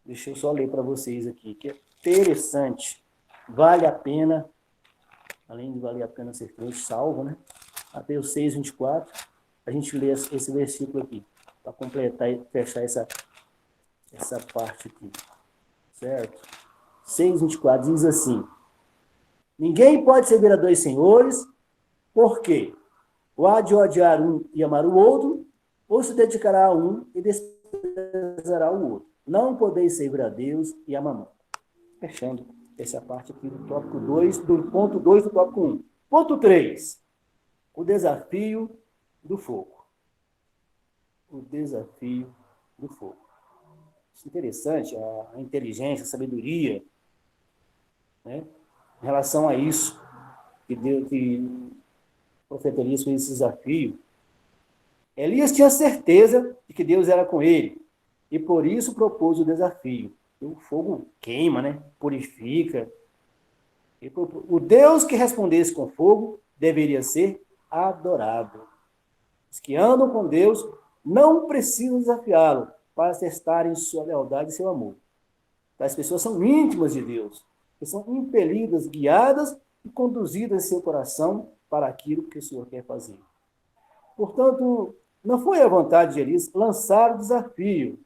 Deixa eu só ler para vocês aqui, que é interessante. Vale a pena, além de valer a pena ser salvo, né? Mateus 6, 24. A gente lê esse versículo aqui, para completar e fechar essa parte aqui. Certo? 6, 24 diz assim: ninguém pode servir a dois senhores, porque ou há de odiar um e amar o outro, ou se dedicará a um e desprezará o outro. Não podeis servir a Deus e a mamão. Fechando essa parte aqui do tópico 2, do ponto 2 do tópico 1. Ponto 3. O desafio do fogo. O desafio do fogo. Isso é interessante, a inteligência, a sabedoria, né? Em relação a isso, que o profeta Elias fez esse desafio. Elias tinha certeza de que Deus era com ele, e por isso propôs o desafio. O fogo queima, né? Purifica. O Deus que respondesse com fogo deveria ser adorado. Os que andam com Deus não precisam desafiá-lo para testarem sua lealdade e seu amor. As pessoas são íntimas de Deus, que são impelidas, guiadas e conduzidas em seu coração para aquilo que o Senhor quer fazer. Portanto, não foi a vontade de Elias lançar o desafio,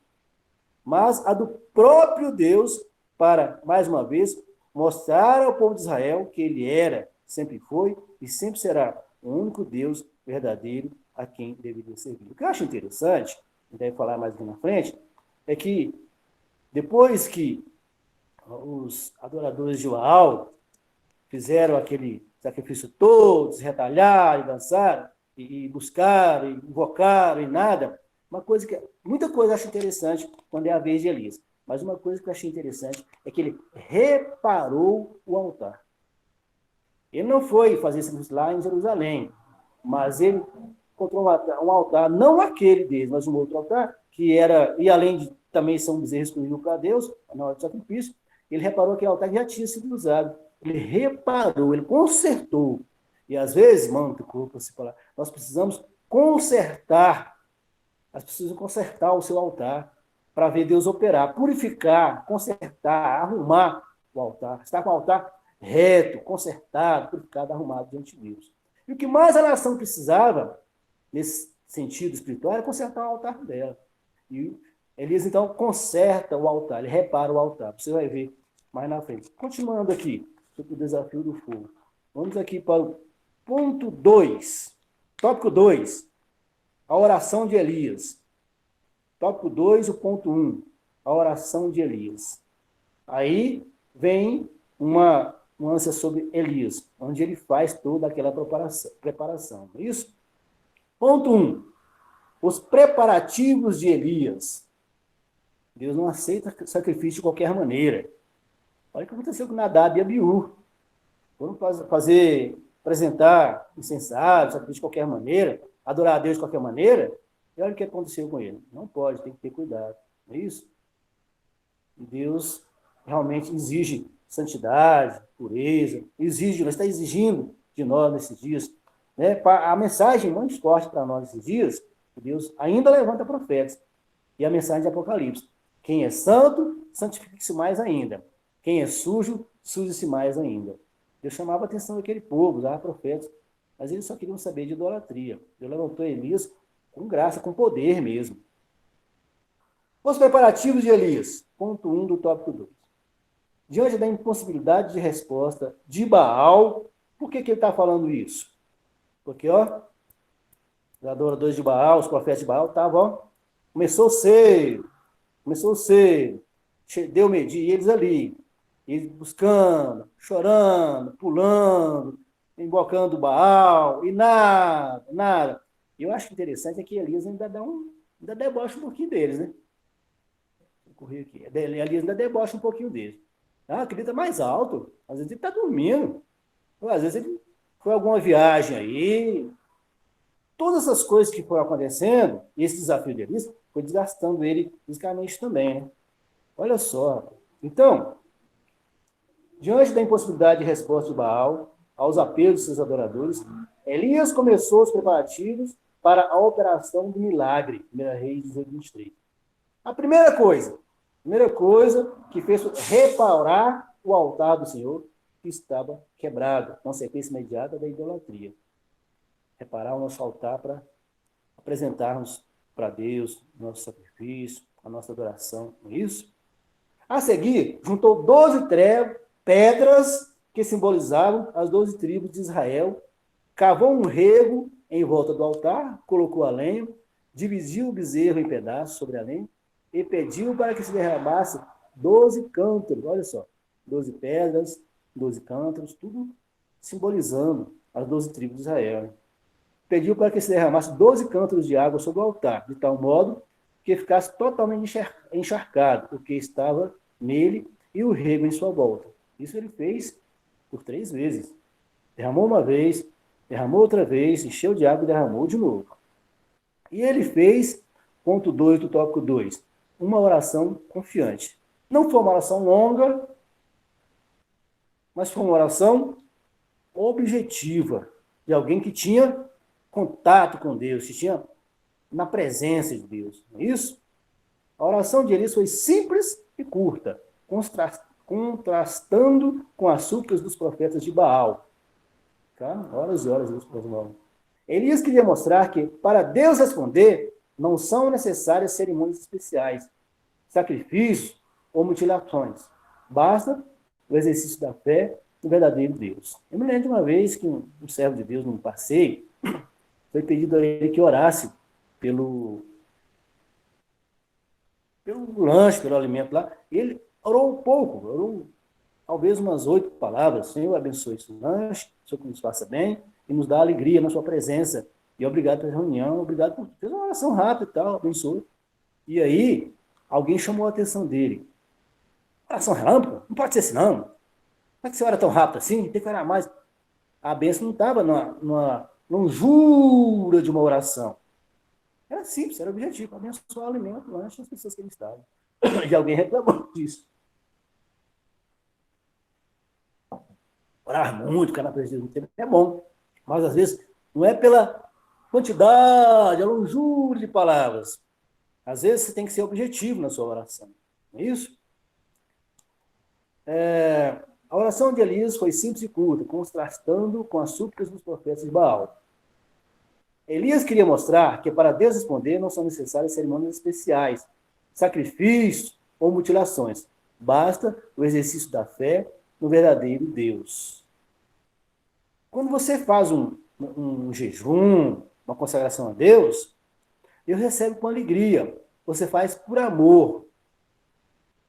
mas a do próprio Deus para, mais uma vez, mostrar ao povo de Israel que ele era, sempre foi e sempre será o único Deus verdadeiro a quem deveria servir. O que eu acho interessante, a gente deve falar mais aqui na frente, é que depois que os adoradores de Baal fizeram aquele sacrifício todo, se retalharam e dançaram, e buscaram, e invocaram, e nada, muita coisa eu acho interessante quando é a vez de Elias, mas uma coisa que eu achei interessante é que ele reparou o altar. Ele não foi fazer isso lá em Jerusalém, mas ele encontrou um altar, não aquele deles, mas um outro altar, que era, e além de também ser um bezerro exclusivo para Deus, na hora do sacrifício, ele reparou que o altar já tinha sido usado. Ele reparou, ele consertou. E às vezes, nós precisamos consertar. As pessoas precisam consertar o seu altar para ver Deus operar, purificar, consertar, arrumar o altar. Estar com o altar reto, consertado, purificado, arrumado diante de Deus. E o que mais a nação precisava, nesse sentido espiritual, era consertar o altar dela. E Elias, então, conserta o altar, ele repara o altar. Você vai ver mais na frente. Continuando aqui, sobre o desafio do fogo. Vamos aqui para o ponto 2. Tópico 2. A oração de Elias. Tópico 2, o ponto 1. A oração de Elias. Aí vem uma nuance sobre Elias, onde ele faz toda aquela preparação. É isso? Ponto 1. Os preparativos de Elias. Deus não aceita sacrifício de qualquer maneira. Olha o que aconteceu com Nadab e Abiú. Foram apresentar incensário, sacrifício de qualquer maneira, adorar a Deus de qualquer maneira, e olha o que aconteceu com ele. Não pode, tem que ter cuidado. Não é isso? E Deus realmente exige santidade, pureza, está exigindo de nós nesses dias né? A mensagem muito forte para nós esses dias, que Deus ainda levanta profetas. E a mensagem de Apocalipse. Quem é santo, santifique-se mais ainda. Quem é sujo, suje-se mais ainda. Deus chamava a atenção daquele povo, usava profetas, mas eles só queriam saber de idolatria. Deus levantou Elias com graça, com poder mesmo. Os preparativos de Elias. Ponto 1 do tópico 2. Diante da impossibilidade de resposta de Baal, por que ele está falando isso? Porque, os adoradores de Baal, os profetas de Baal estavam, começou cedo, deu medir, e eles ali, eles buscando, chorando, pulando, invocando Baal, e nada. E eu acho interessante é que Elias ainda debocha um pouquinho deles, né? Vou correr aqui. Elias ainda debocha um pouquinho deles. Acredita mais alto, às vezes ele está dormindo, às vezes ele foi alguma viagem aí. Todas essas coisas que foram acontecendo, esse desafio de Elias, foi desgastando ele fisicamente também, né? Olha só. Então, diante da impossibilidade de resposta de Baal aos apelos de seus adoradores, Elias começou os preparativos para a operação do milagre, 1 Reis 18:23. A primeira coisa que fez foi reparar o altar do Senhor que estava quebrado, consequência imediata da idolatria. Reparar o nosso altar para apresentarmos para Deus o nosso sacrifício, a nossa adoração, não é isso? A seguir, juntou 12 pedras que simbolizavam as 12 tribos de Israel, cavou um rego em volta do altar, colocou a lenha, dividiu o bezerro em pedaços sobre a lenha e pediu para que se derramasse 12 cântaros, olha só, 12 pedras, 12 cântaros, tudo simbolizando as 12 tribos de Israel. Pediu para que se derramasse 12 cântaros de água sobre o altar, de tal modo que ficasse totalmente encharcado o que estava nele e o rego em sua volta. Isso ele fez por 3 vezes. Derramou uma vez, derramou outra vez, encheu de água e derramou de novo. E ele fez, ponto 2 do tópico 2, uma oração confiante. Não foi uma oração longa, mas foi uma oração objetiva, de alguém que tinha contato com Deus, que tinha na presença de Deus. Não é isso? A oração de Elias foi simples e curta, contrastando com as súplicas dos profetas de Baal. Tá? Horas e horas, meus irmãos. Elias queria mostrar que, para Deus responder, não são necessárias cerimônias especiais, sacrifícios ou mutilações. Basta o exercício da fé no verdadeiro Deus. Eu me lembro de uma vez que um servo de Deus, num passeio, foi pedido a ele que orasse pelo lanche, pelo alimento lá. Ele orou um pouco, orou talvez umas 8 palavras. Senhor, abençoe esse lanche, Senhor que nos faça bem e nos dá alegria na sua presença. E obrigado pela reunião, obrigado por... Fez uma oração rápida e tal, abençoe. E aí, alguém chamou a atenção dele. Oração relâmpago? Não pode ser assim, não. Como é que você ora tão rápido assim? Tem que orar mais. A bênção não estava numa longura de uma oração. Era simples, era objetivo. Abençoar o alimento, o lanche, as pessoas que ele estava. E alguém reclamou disso. Orar muito, ficar na presença do tempo é bom. Mas, às vezes, não é pela quantidade, a longura de palavras. Às vezes, você tem que ser objetivo na sua oração. Não é isso? A oração de Elias foi simples e curta, contrastando com as súplicas dos profetas de Baal. Elias queria mostrar que para Deus responder não são necessárias cerimônias especiais, sacrifícios ou mutilações. Basta o exercício da fé no verdadeiro Deus. Quando você faz um jejum, uma consagração a Deus, Deus recebe com alegria. Você faz por amor.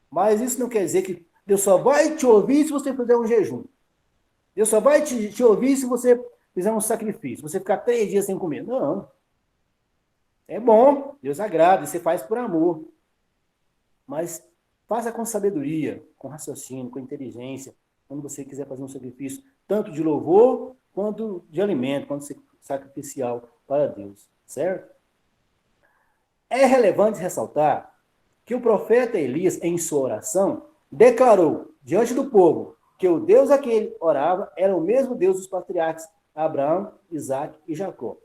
Mas isso não quer dizer que Deus só vai te ouvir se você fizer um jejum. Deus só vai te ouvir se você fizer um sacrifício. Você ficar 3 dias sem comer. Não. É bom, Deus agrada, você faz por amor. Mas faça com sabedoria, com raciocínio, com inteligência, quando você quiser fazer um sacrifício, tanto de louvor, quanto de alimento, quanto sacrificial para Deus. Certo? É relevante ressaltar que o profeta Elias, em sua oração, declarou diante do povo que o Deus a quem ele orava era o mesmo Deus dos patriarcas, Abraão, Isaac e Jacó.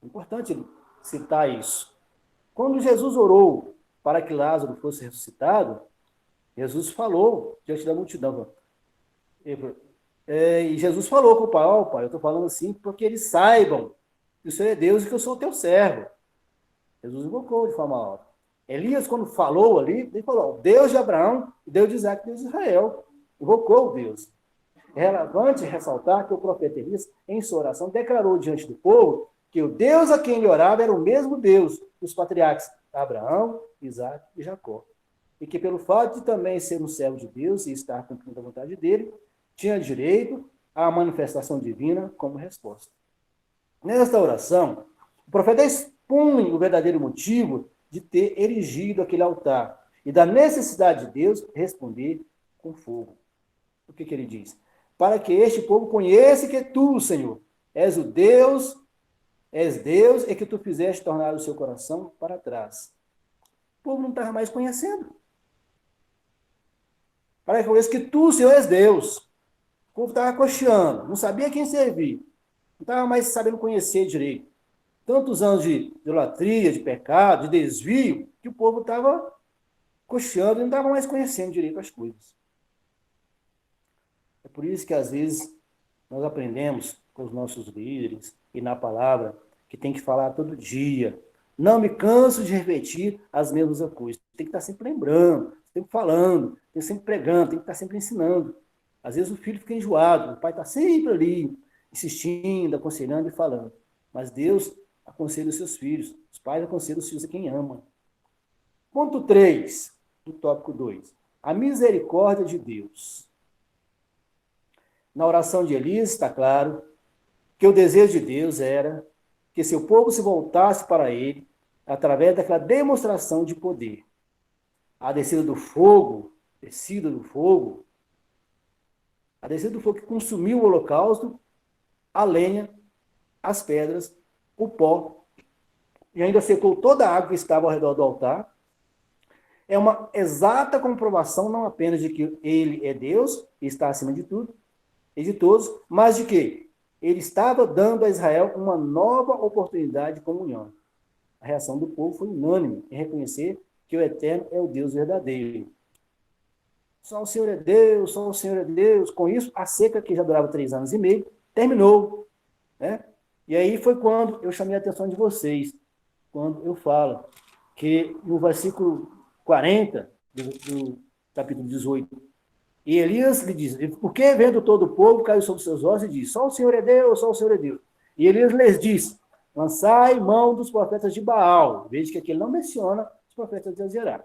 É importante citar isso. Quando Jesus orou para que Lázaro fosse ressuscitado, Jesus falou diante da multidão. E Jesus falou com o pai, ó, pai, eu estou falando assim porque eles saibam que o Senhor é Deus e que eu sou o teu servo. Jesus invocou de forma alta. Elias, quando falou ali, ele falou, Deus de Abraão, Deus de Isaac, Deus de Israel. Invocou Deus. É relevante ressaltar que o profeta Elias, em sua oração, declarou diante do povo que o Deus a quem ele orava era o mesmo Deus dos patriarcas Abraão, Isaac e Jacó. E que pelo fato de também ser um servo de Deus e estar cumprindo a vontade dele, tinha direito à manifestação divina como resposta. Nesta oração, o profeta expõe o verdadeiro motivo de ter erigido aquele altar e da necessidade de Deus responder com fogo. O que ele diz? Para que este povo conheça que tu, Senhor, és Deus e que tu fizeste tornar o seu coração para trás. O povo não estava mais conhecendo. Para que conheça que tu, Senhor, és Deus. O povo estava cocheando, não sabia quem servir. Não estava mais sabendo conhecer direito. Tantos anos de idolatria, de pecado, de desvio, que o povo estava cocheando e não estava mais conhecendo direito as coisas. É por isso que, às vezes, nós aprendemos com os nossos líderes e na palavra que tem que falar todo dia. Não me canso de repetir as mesmas coisas. Tem que estar sempre lembrando, sempre falando, tem que sempre pregando, tem que estar sempre ensinando. Às vezes o filho fica enjoado, o pai está sempre ali, insistindo, aconselhando e falando. Mas Deus aconselha os seus filhos, os pais aconselham os filhos a quem ama. Ponto 3, do tópico 2. A misericórdia de Deus. Na oração de Elias está claro que o desejo de Deus era que seu povo se voltasse para ele através daquela demonstração de poder. A descida do fogo que consumiu o holocausto, a lenha, as pedras, o pó, e ainda secou toda a água que estava ao redor do altar, é uma exata comprovação não apenas de que ele é Deus e está acima de tudo e de todos, mas de que ele estava dando a Israel uma nova oportunidade de comunhão. A reação do povo foi unânime em reconhecer que o Eterno é o Deus verdadeiro. Só o Senhor é Deus, só o Senhor é Deus. Com isso, a seca, que já durava 3 anos e meio, terminou. Né? E aí foi quando eu chamei a atenção de vocês, quando eu falo que no versículo 40 do capítulo 18, e Elias lhe diz, porque vendo todo o povo, caiu sobre seus ossos e diz, só o Senhor é Deus, só o Senhor é Deus. E Elias lhes diz, lançai mão dos profetas de Baal. Veja que aqui ele não menciona os profetas de Azerá.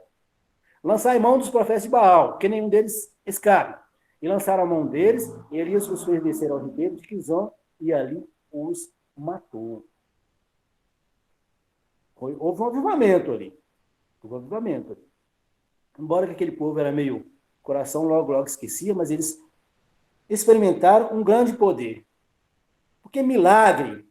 Lançai mão dos profetas de Baal, que nenhum deles escape. E lançaram a mão deles, e Elias os fez descer ao ribeiro de Quizon, e ali os matou. Houve um avivamento ali. Embora que aquele povo era meio coração, logo esquecia, mas eles experimentaram um grande poder. Porque milagre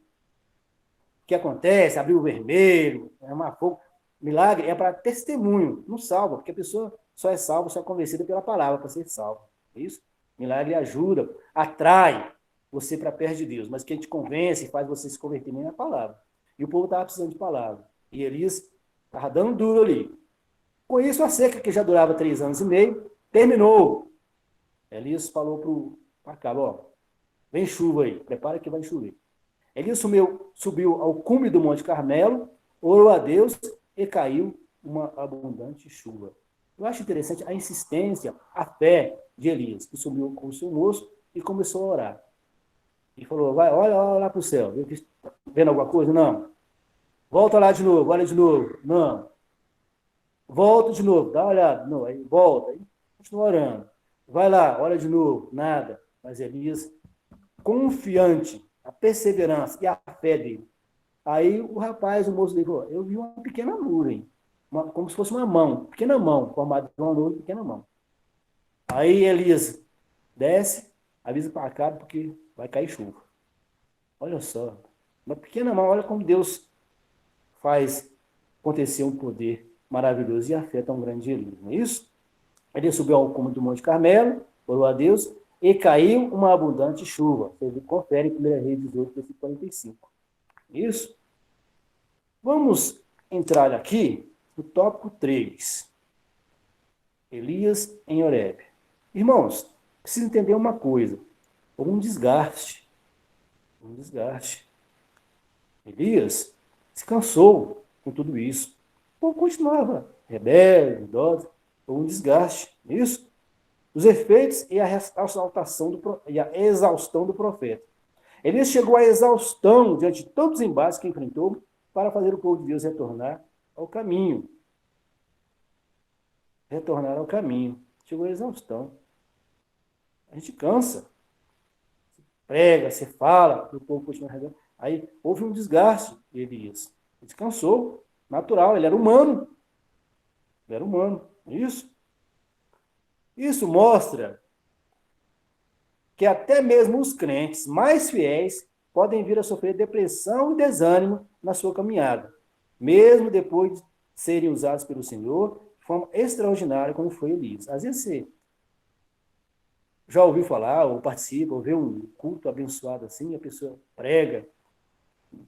que acontece, abrir o vermelho, armar fogo, milagre é para testemunho, não salva, porque a pessoa só é salva, só é convencida pela palavra para ser salva. É isso? Milagre ajuda, atrai você para perto de Deus, mas quem te convence e faz você se converter nem na palavra. E o povo estava precisando de palavra. E Elias estava dando duro ali. Com isso, a seca, que já durava 3 anos e meio, terminou. Elias falou para Acabe, ó, vem chuva aí, prepara que vai chover. Elias subiu ao cume do Monte Carmelo, orou a Deus e caiu uma abundante chuva. Eu acho interessante a insistência, a fé de Elias, que subiu com o seu moço e começou a orar. E falou, vai, olha lá para o céu, vendo alguma coisa? Não. Volta lá de novo, olha de novo. Não. Volta de novo, dá uma olhada. Não, aí volta, aí continua orando. Vai lá, olha de novo, nada. Mas Elias, confiante, a perseverança e a fé dele. Aí o moço dele falou, eu vi uma pequena nuvem, como se fosse uma mão, pequena mão, formada de uma nuvem, pequena mão. Aí Elias desce, avisa para Acabe porque vai cair chuva. Olha só, uma pequena mão, olha como Deus faz acontecer um poder maravilhoso e afeta um grande Elias, não é isso? Ele subiu ao cume do Monte Carmelo, orou a Deus, e caiu uma abundante chuva. Você confere em 1 Reis 18, versículo 45. Isso? Vamos entrar aqui no tópico 3. Elias em Horebe. Irmãos, preciso entender uma coisa. Houve um desgaste. Um desgaste. Elias se cansou com tudo isso. O povo continuava rebelde, idoso. Houve um desgaste. Isso? Os efeitos e a exaustão do profeta. Elias chegou à exaustão diante de todos os embates que enfrentou para fazer o povo de Deus retornar ao caminho. Retornar ao caminho. Chegou à exaustão. A gente cansa. Você prega, você fala, o povo continua rebelde. Aí houve um desgaste de Elias. Ele descansou. Natural, ele era humano. Ele era humano. Isso. Isso mostra que até mesmo os crentes mais fiéis podem vir a sofrer depressão e desânimo na sua caminhada, mesmo depois de serem usados pelo Senhor de forma extraordinária, como foi Elias. Às vezes você já ouviu falar, ou participa, ou vê um culto abençoado assim, a pessoa prega,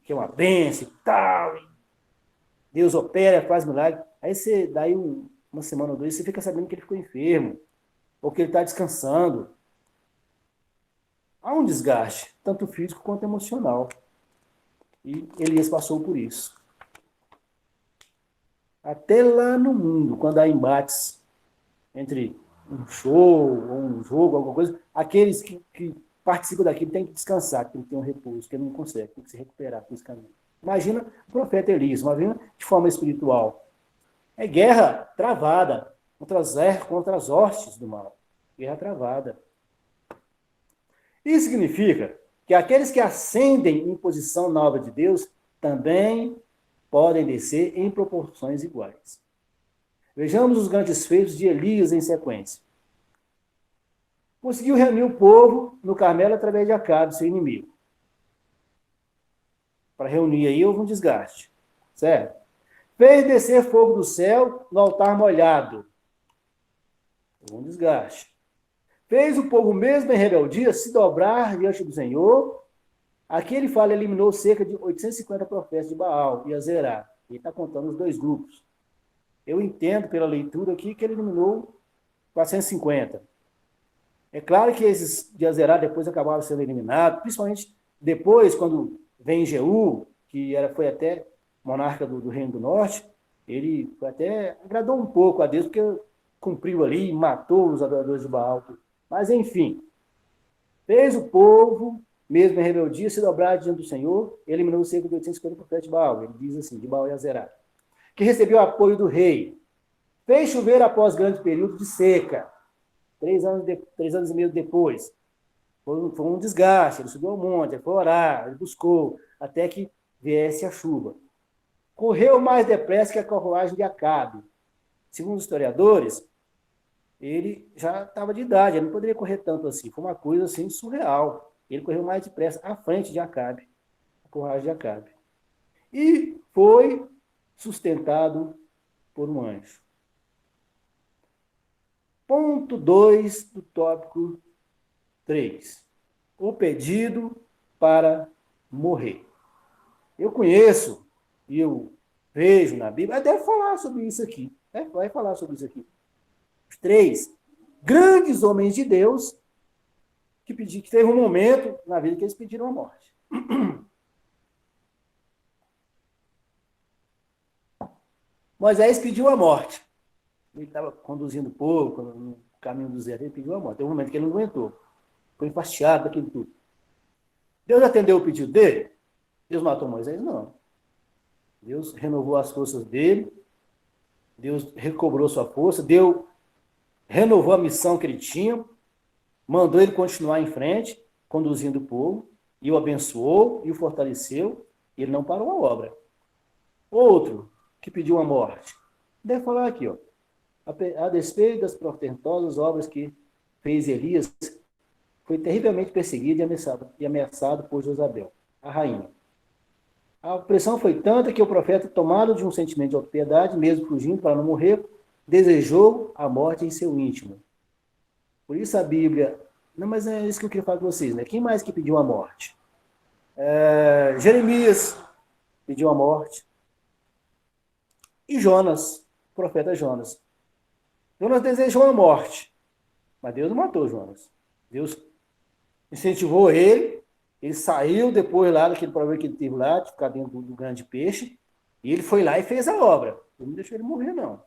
que é uma bênção e tal, e Deus opera, faz milagre. Aí você, daí uma semana ou duas, você fica sabendo que ele ficou enfermo, ou que ele está descansando. Há um desgaste, tanto físico quanto emocional. E Elias passou por isso. Até lá no mundo, quando há embates entre um show ou um jogo, alguma coisa, aqueles que participam daquilo têm que descansar, têm que ter um repouso, que não consegue, tem que se recuperar fisicamente. Imagina o profeta Elias, imagina de forma espiritual. É guerra travada contra as hostes do mal. Guerra travada. Isso significa que aqueles que ascendem em posição na obra de Deus também podem descer em proporções iguais. Vejamos os grandes feitos de Elias em sequência. Conseguiu reunir o povo no Carmelo através de Acabe, seu inimigo. Para reunir aí houve um desgaste. Certo? Fez descer fogo do céu no altar molhado. Houve um desgaste. Fez o povo mesmo em rebeldia se dobrar diante do Senhor. Aqui ele fala, eliminou cerca de 850 profetas de Baal e Azerá. Ele está contando os dois grupos. Eu entendo pela leitura aqui que ele eliminou 450. É claro que esses de Azerá depois acabaram sendo eliminados, principalmente depois, quando vem Jeú, que foi até monarca do Reino do Norte, ele até agradou um pouco a Deus, porque cumpriu ali, matou os adoradores de Baal. Mas, enfim, fez o povo, mesmo em rebeldia, se dobrar diante do Senhor, eliminou cerca de 850 profetas de Baal. Ele diz assim, de Baal e Azerá, que recebeu o apoio do rei. Fez chover após grande período de seca. 3 anos e meio depois. Foi um desgaste. Ele subiu ao monte, ele foi orar, ele buscou, até que viesse a chuva. Correu mais depressa que a carruagem de Acabe. Segundo os historiadores, ele já estava de idade, ele não poderia correr tanto assim. Foi uma coisa assim surreal. Ele correu mais depressa à frente de Acabe, a carruagem de Acabe. E foi sustentado por um anjo. Ponto 2 do tópico 3. O pedido para morrer. Eu conheço e eu vejo na Bíblia, deve falar sobre isso aqui. Vai falar sobre isso aqui. Os 3 grandes homens de Deus que teve um momento na vida que eles pediram a morte. Moisés pediu a morte. Ele estava conduzindo o povo no caminho do deserto, ele pediu a morte. Teve um momento que ele não aguentou. Foi enfastiado daquilo tudo. Deus atendeu o pedido dele? Deus matou Moisés? Não. Deus renovou as forças dele, Deus recobrou sua força, renovou a missão que ele tinha, mandou ele continuar em frente, conduzindo o povo, e o abençoou, e o fortaleceu, e ele não parou a obra. Outro que pediu a morte, deve falar aqui, ó, a despeito das portentosas obras que fez Elias, foi terrivelmente perseguido e ameaçado por Jezabel, a rainha. A opressão foi tanta que o profeta, tomado de um sentimento de autopiedade, mesmo fugindo para não morrer, desejou a morte em seu íntimo. Por isso a Bíblia Não, mas é isso que eu queria falar com vocês, né? Quem mais que pediu a morte? Jeremias pediu a morte. E Jonas, o profeta Jonas. Jonas desejou a morte, mas Deus não matou Jonas. Deus incentivou ele saiu depois lá daquele problema que ele teve lá, de ficar dentro do grande peixe, e ele foi lá e fez a obra. Ele não deixou ele morrer, não.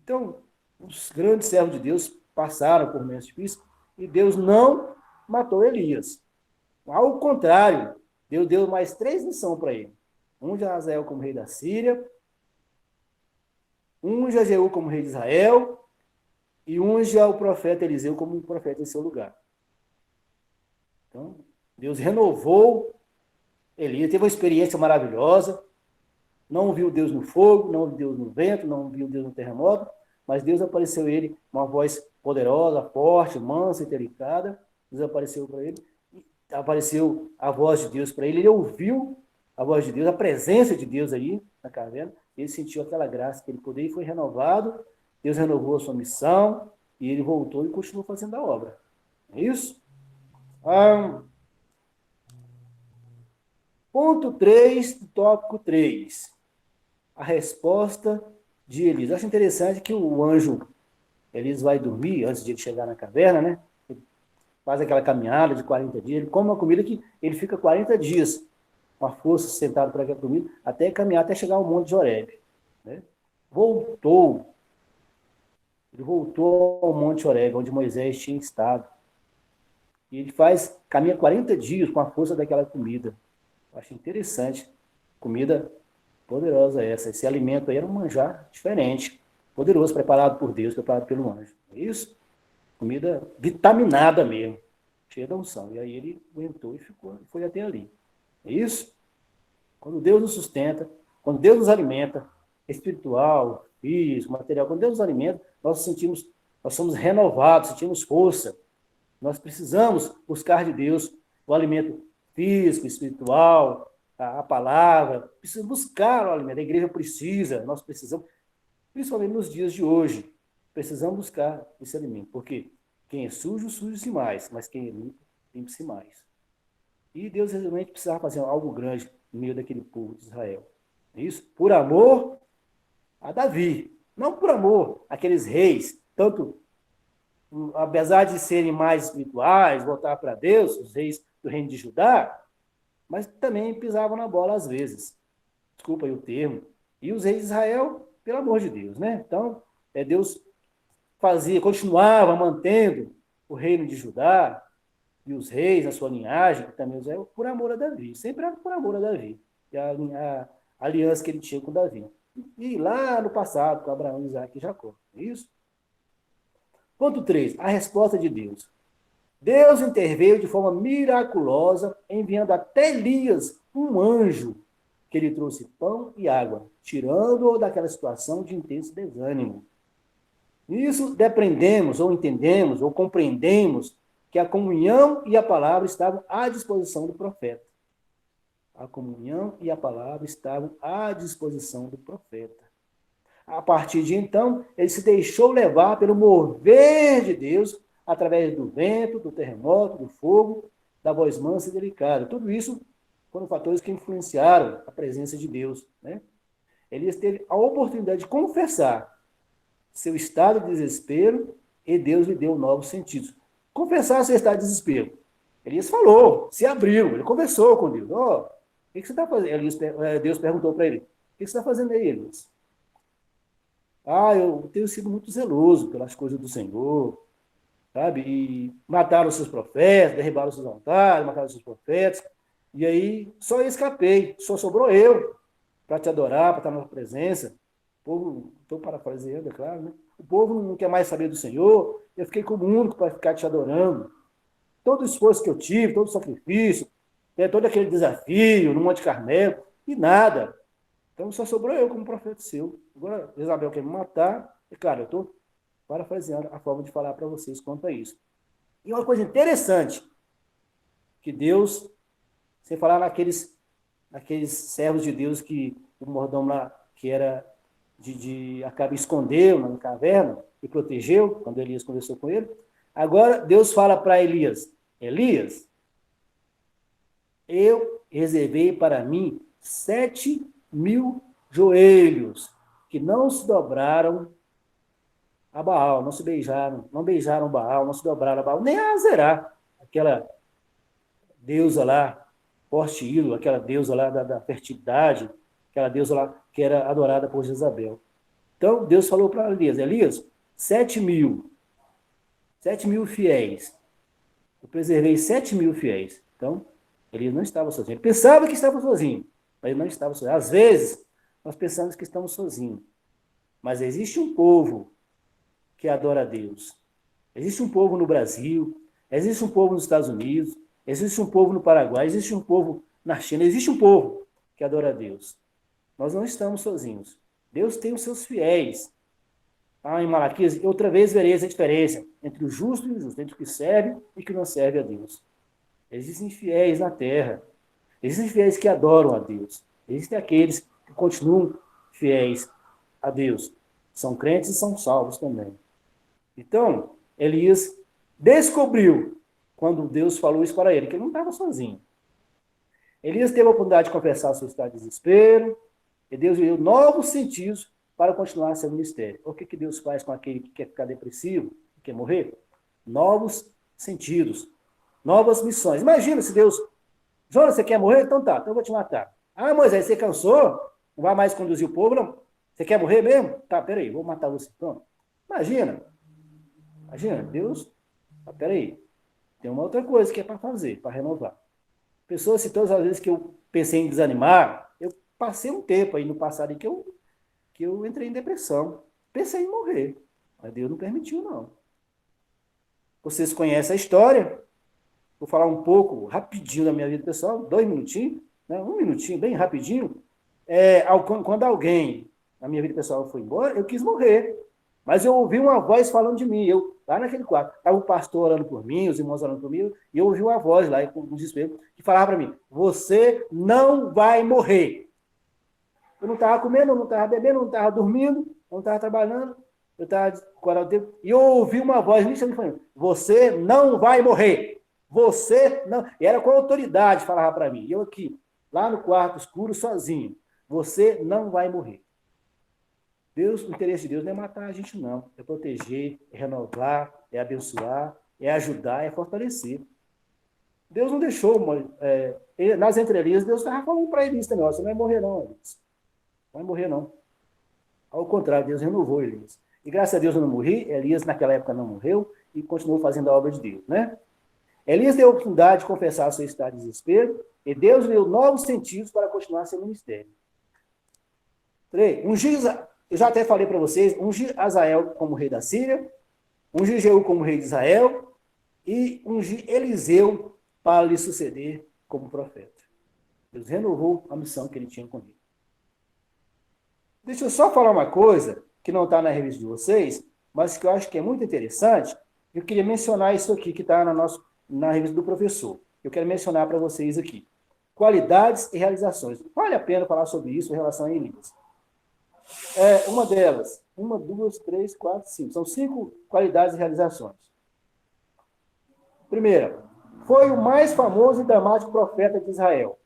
Então, os grandes servos de Deus passaram por momentos difíceis e Deus não matou Elias. Ao contrário, Deus deu mais 3 missões para ele. Unge a Azael como rei da Síria, unge a Jeú como rei de Israel e unge o profeta Eliseu como profeta em seu lugar. Então, Deus renovou Elias, teve uma experiência maravilhosa, não viu Deus no fogo, não viu Deus no vento, não viu Deus no terremoto, mas Deus apareceu a ele uma voz poderosa, forte, mansa e delicada. Deus apareceu para ele, apareceu a voz de Deus para ele, ele ouviu a voz de Deus, a presença de Deus aí na caverna, ele sentiu aquela graça, aquele poder e foi renovado. Deus renovou a sua missão e ele voltou e continuou fazendo a obra. É isso? Ponto 3 do tópico 3. A resposta de Elias. Eu acho interessante que o anjo Elias vai dormir antes de ele chegar na caverna, né? Ele faz aquela caminhada de 40 dias, ele come uma comida que ele fica 40 dias com a força sentado para aquela comida, até caminhar, até chegar ao monte de Horebe, né? Ele voltou ao monte Horebe, onde Moisés tinha estado. E ele caminha 40 dias com a força daquela comida. Eu acho interessante. Comida poderosa essa. Esse alimento aí era um manjar diferente. Poderoso, preparado por Deus, preparado pelo anjo. É isso? Comida vitaminada mesmo. Cheia da unção. E aí ele aguentou e foi até ali. É isso? Quando Deus nos sustenta, quando Deus nos alimenta, espiritual, físico, material, quando Deus nos alimenta, nós somos renovados, sentimos força. Nós precisamos buscar de Deus o alimento físico, espiritual, a palavra. Precisamos buscar o alimento. A igreja precisa, nós precisamos, principalmente nos dias de hoje, precisamos buscar esse alimento. Porque quem é sujo, suje-se mais, mas quem é limpo, limpe-se mais. E Deus realmente precisava fazer algo grande no meio daquele povo de Israel. Isso por amor a Davi, não por amor àqueles reis, tanto apesar de serem mais espirituais, voltar para Deus, os reis do reino de Judá, mas também pisavam na bola às vezes. Desculpa aí o termo. E os reis de Israel, pelo amor de Deus, né? Então, Deus continuava mantendo o reino de Judá e os reis, a sua linhagem, que também Israel, por amor a Davi. Sempre era por amor a Davi. E a aliança que ele tinha com Davi. E lá no passado, com Abraão, Isaac e Jacó. É isso? Ponto 3. A resposta de Deus. Deus interveio de forma miraculosa, enviando até Elias um anjo que lhe trouxe pão e água, tirando-o daquela situação de intenso desânimo. Nisso depreendemos, ou entendemos, ou compreendemos que a comunhão e a palavra estavam à disposição do profeta. A comunhão e a palavra estavam à disposição do profeta. A partir de então, ele se deixou levar pelo mover de Deus, através do vento, do terremoto, do fogo, da voz mansa e delicada. Tudo isso foram fatores que influenciaram a presença de Deus, né? Elias teve a oportunidade de confessar seu estado de desespero e Deus lhe deu novos sentidos. Confessar seu estado de desespero. Elias falou, se abriu, ele conversou com Deus. O que você está fazendo? Deus perguntou para ele, o que você está fazendo aí, Elias? Eu tenho sido muito zeloso pelas coisas do Senhor, sabe? E mataram os seus profetas, derribaram os seus altares, mataram os seus profetas, e aí só eu escapei, só sobrou eu para te adorar, para estar na presença. O povo, estou parafraseando, é claro, né? O povo não quer mais saber do Senhor, eu fiquei como único para ficar te adorando. Todo o esforço que eu tive, todo o sacrifício, todo aquele desafio no Monte Carmelo, e nada. Então só sobrou eu como profeta seu. Agora, Isabel quer me matar, e claro, eu estou parafraseando a forma de falar para vocês quanto a isso. E uma coisa interessante, que Deus, sem falar naqueles servos de Deus que o mordomo lá, que era de Acabe, escondeu na caverna e protegeu, quando Elias conversou com ele, Agora, Deus fala para Elias, Elias, eu reservei para mim 7.000 joelhos que não se dobraram a Baal, não se beijaram, não beijaram Baal, não se dobraram a Baal, nem a Azerá, aquela deusa lá, forte ídolo, aquela deusa lá da fertilidade, aquela deusa lá que era adorada por Jezabel. Então, Deus falou para Elias, Elias, 7.000 fiéis. Eu preservei 7.000 fiéis. Então, Elias não estava sozinho. Ele pensava que estava sozinho, mas ele não estava sozinho. Às vezes, nós pensamos que estamos sozinhos. Mas existe um povo que adora a Deus. Existe um povo no Brasil, existe um povo nos Estados Unidos, existe um povo no Paraguai, existe um povo na China, existe um povo que adora a Deus. Nós não estamos sozinhos. Deus tem os seus fiéis. Em Malaquias, outra vez vereis a diferença entre o justo e o injusto, entre o que serve e o que não serve a Deus. Existem fiéis na terra. Existem fiéis que adoram a Deus. Existem aqueles que continuam fiéis a Deus. São crentes e são salvos também. Então, Elias descobriu, quando Deus falou isso para ele, que ele não estava sozinho. Elias teve a oportunidade de confessar seu estado de desespero, e Deus lhe deu novos sentidos para continuar seu ministério. O que Deus faz com aquele que quer ficar depressivo, que quer morrer? Novos sentidos, novas missões. Imagina se Deus... Jonas, você quer morrer? Então tá, então eu vou te matar. Moisés, você cansou? Não vai mais conduzir o povo, não? Você quer morrer mesmo? Tá, peraí, vou matar você. Pronto. Imagina, Deus... peraí, tem uma outra coisa que é para fazer, para renovar. Pessoas, se todas as vezes que eu pensei em desanimar, eu passei um tempo aí no passado em que eu entrei em depressão. Pensei em morrer, mas Deus não permitiu, não. Vocês conhecem a história. Vou falar um pouco, rapidinho da minha vida pessoal, 2 minutinhos, né? 1 minutinho, bem rapidinho. Quando alguém na minha vida pessoal foi embora, eu quis morrer. Mas eu ouvi uma voz falando de mim. Eu, lá naquele quarto, estava o pastor orando por mim, os irmãos orando por mim, e eu ouvi uma voz lá, com desespero, que falava para mim, você não vai morrer. Eu não estava comendo, eu não estava bebendo, eu não estava dormindo, eu não estava trabalhando, eu estava corando o tempo, e eu ouvi uma voz me falando, você não vai morrer. Você não... E era com autoridade, falava para mim. E eu aqui, lá no quarto escuro, sozinho. Você não vai morrer. Deus, o interesse de Deus não é matar a gente, não. É proteger, é renovar, é abençoar, é ajudar, é fortalecer. Deus não deixou, nas entrelinhas, Deus estava falando para Elias também, você não vai morrer não, Elias. Não vai morrer não. Ao contrário, Deus renovou Elias. E graças a Deus eu não morri, Elias naquela época não morreu e continuou fazendo a obra de Deus, né? Elias deu a oportunidade de confessar seu estado de desespero e Deus deu novos sentidos para continuar seu ministério. 3. Eu já até falei para vocês, ungir Azael como rei da Síria, ungir Jeú como rei de Israel e ungir Eliseu para lhe suceder como profeta. Deus renovou a missão que ele tinha com ele. Deixa eu só falar uma coisa que não está na revista de vocês, mas que eu acho que é muito interessante. Eu queria mencionar isso aqui que está na revista do professor. Eu quero mencionar para vocês aqui. Qualidades e realizações. Vale a pena falar sobre isso em relação a Elias. Uma delas, 1, 2, 3, 4, 5. São 5 qualidades e realizações. Primeira, foi o mais famoso e dramático profeta de Israel.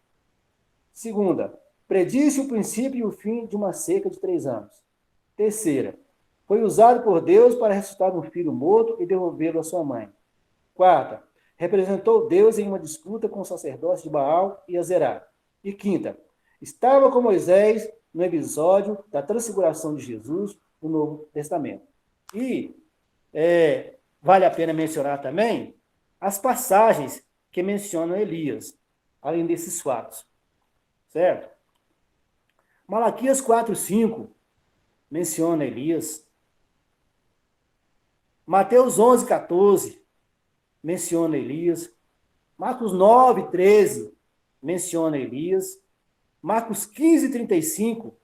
Segunda, predisse o princípio e o fim de uma seca de 3 anos. Terceira, foi usado por Deus para ressuscitar um filho morto e devolvê-lo à sua mãe. Quarta, representou Deus em uma disputa com o sacerdócio de Baal e Azerá. E quinta, estava com Moisés no episódio da transfiguração de Jesus no Novo Testamento. E vale a pena mencionar também as passagens que mencionam Elias, além desses fatos. Certo? Malaquias 4:5 menciona Elias. Mateus 11:14 menciona Elias. Marcos 9:13 menciona Elias. Marcos 15:35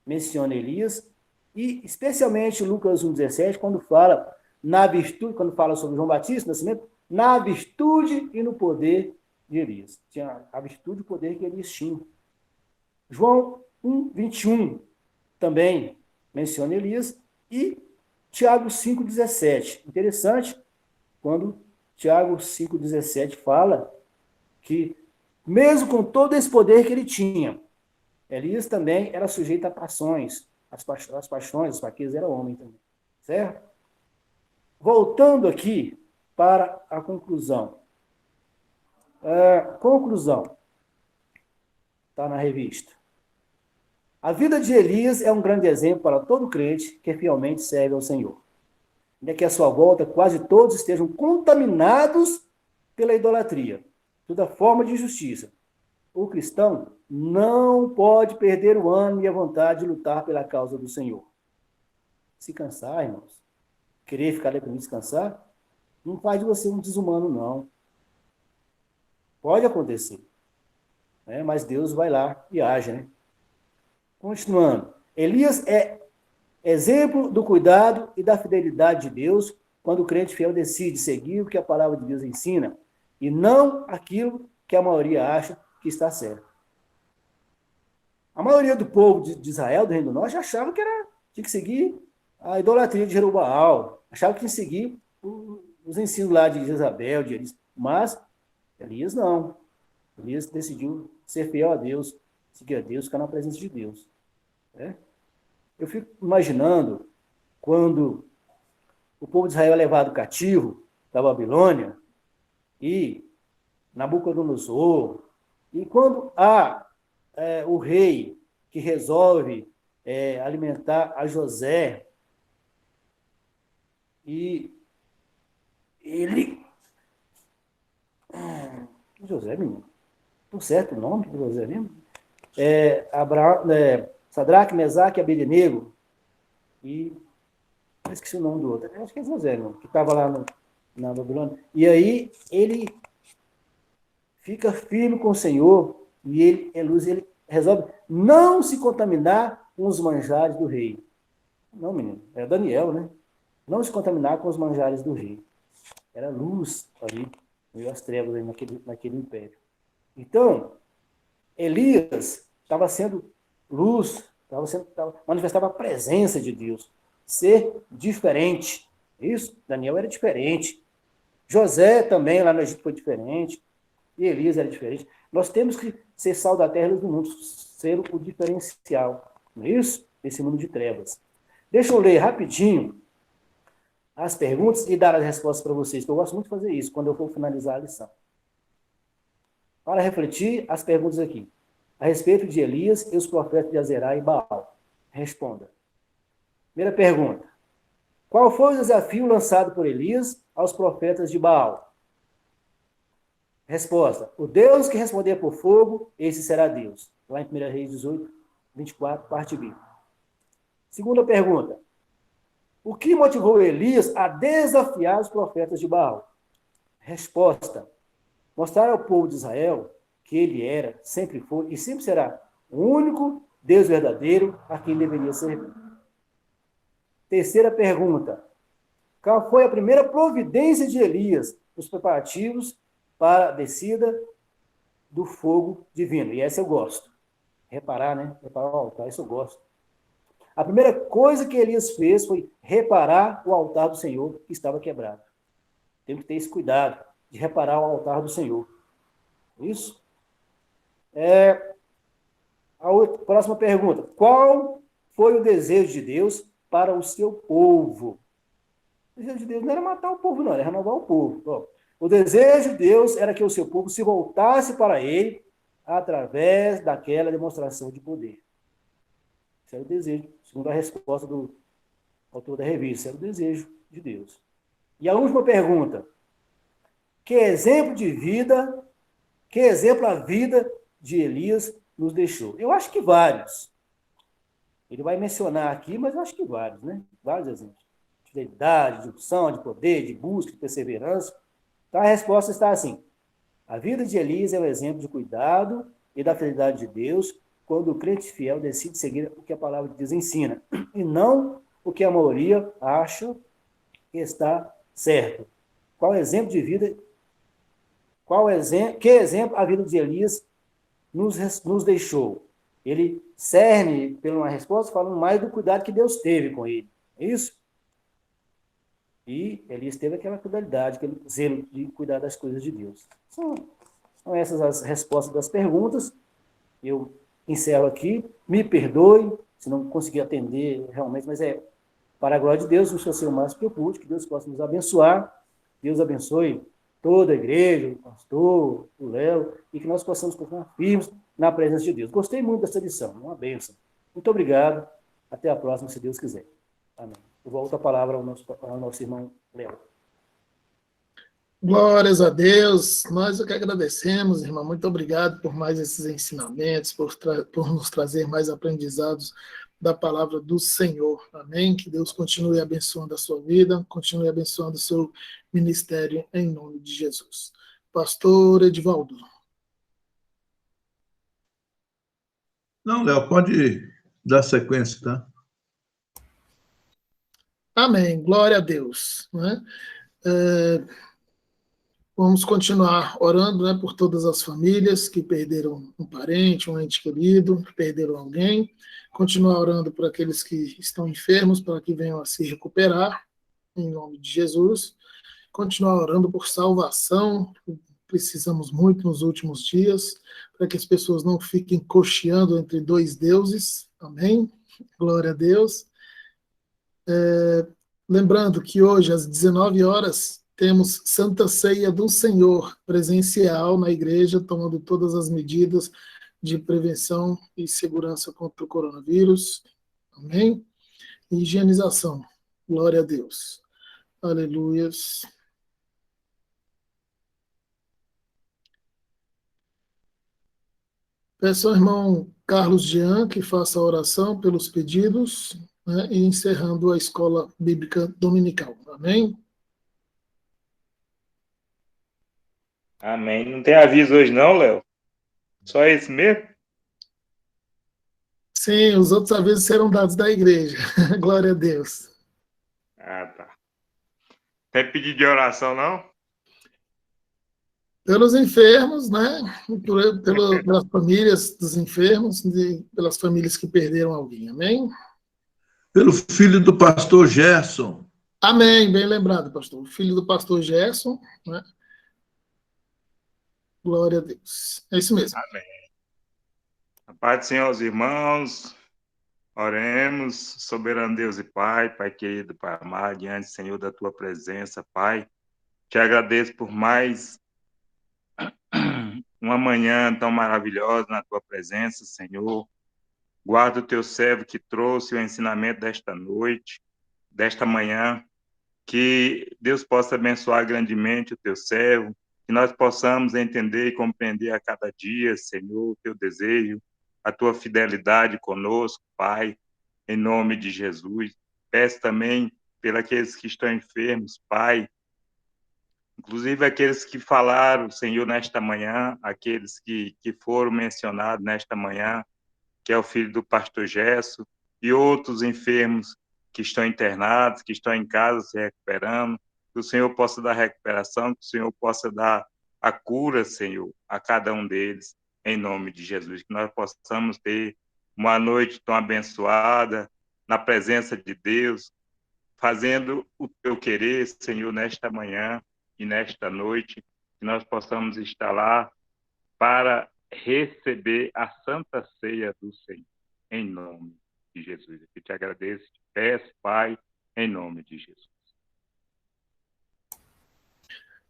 menciona Elias. E especialmente Lucas 1:17, quando fala sobre João Batista, nascimento, na virtude e no poder de Elias. Tinha a virtude e o poder que Elias tinha. João 1:21 também menciona Elias. E Tiago 5:17. Interessante, quando Tiago 5,17 fala que, mesmo com todo esse poder que ele tinha, Elias também era sujeito a paixões, as paixões, as fraquezas, era homem também, certo? Voltando aqui para a conclusão. Conclusão. Está na revista. A vida de Elias é um grande exemplo para todo crente que fielmente serve ao Senhor. Ainda que à sua volta quase todos estejam contaminados pela idolatria, toda forma de injustiça. O cristão não pode perder o ânimo e a vontade de lutar pela causa do Senhor. Se cansar, irmãos, querer ficar deprimido, descansar, não faz de você um desumano, não. Pode acontecer, né? Mas Deus vai lá e age, né? Continuando. Elias é exemplo do cuidado e da fidelidade de Deus quando o crente fiel decide seguir o que a palavra de Deus ensina e não aquilo que a maioria acha que está certo. A maioria do povo de Israel, do Reino do Norte, achava que tinha que seguir a idolatria de Jeroboão, achava que tinha que seguir os ensinos lá de Jezabel, de Elias, mas Elias não. Elias decidiu ser fiel a Deus, seguir a Deus, ficar na presença de Deus. Né? Eu fico imaginando quando o povo de Israel é levado cativo da Babilônia e Nabucodonosor, e quando há o rei que resolve alimentar a José, e ele... José, menino? Estou certo o nome do José mesmo? Sadraque, Mesaque e Abednego. E eu esqueci o nome do outro. Acho que é José, não, que estava lá na Babilônia. E aí ele fica firme com o Senhor e ele resolve não se contaminar com os manjares do rei. Não, menino, é Daniel, né? Não se contaminar com os manjares do rei. Era luz ali, meio as trevas ali naquele império. Então, Elias estava sendo luz, manifestava a presença de Deus, ser diferente. Isso, Daniel era diferente. José também, lá no Egito, foi diferente. E Elias era diferente. Nós temos que ser sal da terra e luz do mundo, ser o diferencial. Não é isso? Esse mundo de trevas. Deixa eu ler rapidinho as perguntas e dar as respostas para vocês, que eu gosto muito de fazer isso, quando eu for finalizar a lição. Para refletir, as perguntas aqui. A respeito de Elias e os profetas de Azerá e Baal. Responda. Primeira pergunta. Qual foi o desafio lançado por Elias aos profetas de Baal? Resposta. O Deus que responder por fogo, esse será Deus. Lá em 1 Reis 18, 24, parte B. Segunda pergunta. O que motivou Elias a desafiar os profetas de Baal? Resposta. Mostrar ao povo de Israel que ele era, sempre foi e sempre será o único Deus verdadeiro a quem deveria servir. Terceira pergunta. Qual foi a primeira providência de Elias nos preparativos para a descida do fogo divino? E essa eu gosto. Reparar, né? Reparar o altar, isso eu gosto. A primeira coisa que Elias fez foi reparar o altar do Senhor que estava quebrado. Temos que ter esse cuidado de reparar o altar do Senhor. Isso? Próxima pergunta. Qual foi o desejo de Deus para o seu povo? O desejo de Deus não era matar o povo, não, era renovar o povo. O desejo de Deus era que o seu povo se voltasse para ele através daquela demonstração de poder. Esse era o desejo, segundo a resposta do autor da revista. Esse era o desejo de Deus. E a última pergunta. Que exemplo a vida de Elias nos deixou? Eu acho que vários. Ele vai mencionar aqui, mas eu acho que vários, né? Vários exemplos. De fidelidade, de unção, de poder, de busca, de perseverança. Então a resposta está assim. A vida de Elias é um exemplo de cuidado e da fidelidade de Deus quando o crente fiel decide seguir o que a palavra de Deus ensina e não o que a maioria acha que está certo. Que exemplo a vida de Elias nos deixou? Ele cerne pela uma resposta falando mais do cuidado que Deus teve com ele. É isso? E Elias teve aquela fidelidade, aquele zelo de cuidar das coisas de Deus. São essas as respostas das perguntas. Eu encerro aqui. Me perdoe se não consegui atender realmente, mas para a glória de Deus, o Senhor ser o mais que eu pude, que Deus possa nos abençoar. Deus abençoe toda a igreja, o pastor, o Léo, e que nós possamos continuar firmes na presença de Deus. Gostei muito dessa lição, uma bênção. Muito obrigado. Até a próxima, se Deus quiser. Amém. Eu volto a palavra ao nosso irmão Léo. Glórias a Deus. Nós é que agradecemos, irmão. Muito obrigado por mais esses ensinamentos, por nos trazer mais aprendizados da palavra do Senhor. Amém? Que Deus continue abençoando a sua vida, continue abençoando o seu ministério, em nome de Jesus. Pastor Edivaldo. Não, Léo, pode dar sequência, tá? Amém. Glória a Deus. Né? Vamos continuar orando, né, por todas as famílias que perderam um parente, um ente querido, que perderam alguém. Continuar orando por aqueles que estão enfermos, para que venham a se recuperar, em nome de Jesus. Continuar orando por salvação, precisamos muito nos últimos dias, para que as pessoas não fiquem cocheando entre dois deuses. Amém? Glória a Deus. Lembrando que hoje, às 19 horas, temos Santa Ceia do Senhor, presencial na igreja, tomando todas as medidas de prevenção e segurança contra o coronavírus. Amém? E higienização. Glória a Deus. Aleluias. Peço ao irmão Carlos Jean que faça a oração pelos pedidos, né, e encerrando a escola bíblica dominical. Amém? Amém. Não tem aviso hoje não, Léo? Só esse mesmo? Sim, os outros avisos serão dados da igreja. Glória a Deus. Ah, tá. Tem pedido de oração, não? Pelos enfermos, né? Pelas famílias dos enfermos, pelas famílias que perderam alguém. Amém? Pelo filho do pastor Gerson. Amém. Bem lembrado, pastor. O filho do pastor Gerson, né? Glória a Deus. É isso mesmo. Amém. A paz do Senhor, os irmãos. Oremos, soberano Deus e Pai, Pai querido, Pai amado, diante, Senhor, da tua presença, Pai. Te agradeço por mais uma manhã tão maravilhosa na tua presença, Senhor. Guarda o teu servo que trouxe o ensinamento desta noite, desta manhã, que Deus possa abençoar grandemente o teu servo, que nós possamos entender e compreender a cada dia, Senhor, o teu desejo, a tua fidelidade conosco, Pai, em nome de Jesus. Peço também pelos aqueles que estão enfermos, Pai, inclusive aqueles que falaram, Senhor, nesta manhã, aqueles que foram mencionados nesta manhã, que é o filho do pastor Gesso, e outros enfermos que estão internados, que estão em casa se recuperando, que o Senhor possa dar recuperação, que o Senhor possa dar a cura, Senhor, a cada um deles, em nome de Jesus, que nós possamos ter uma noite tão abençoada, na presença de Deus, fazendo o teu querer, Senhor, nesta manhã e nesta noite, que nós possamos estar lá para receber a Santa Ceia do Senhor, em nome de Jesus. Eu te agradeço, te peço, Pai, em nome de Jesus.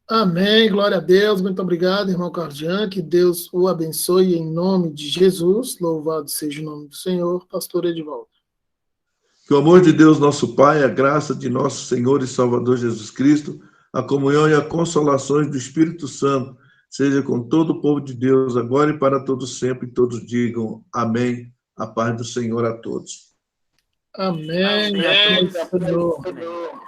Amém, glória a Deus, muito obrigado, irmão Cardian, que Deus o abençoe em nome de Jesus, louvado seja o nome do Senhor, pastor Edivaldo. Que o amor de Deus, nosso Pai, a graça de nosso Senhor e Salvador Jesus Cristo, a comunhão e a consolações do Espírito Santo, seja com todo o povo de Deus, agora e para todos sempre, e todos digam amém, a paz do Senhor a todos. Amém, a paz do Senhor.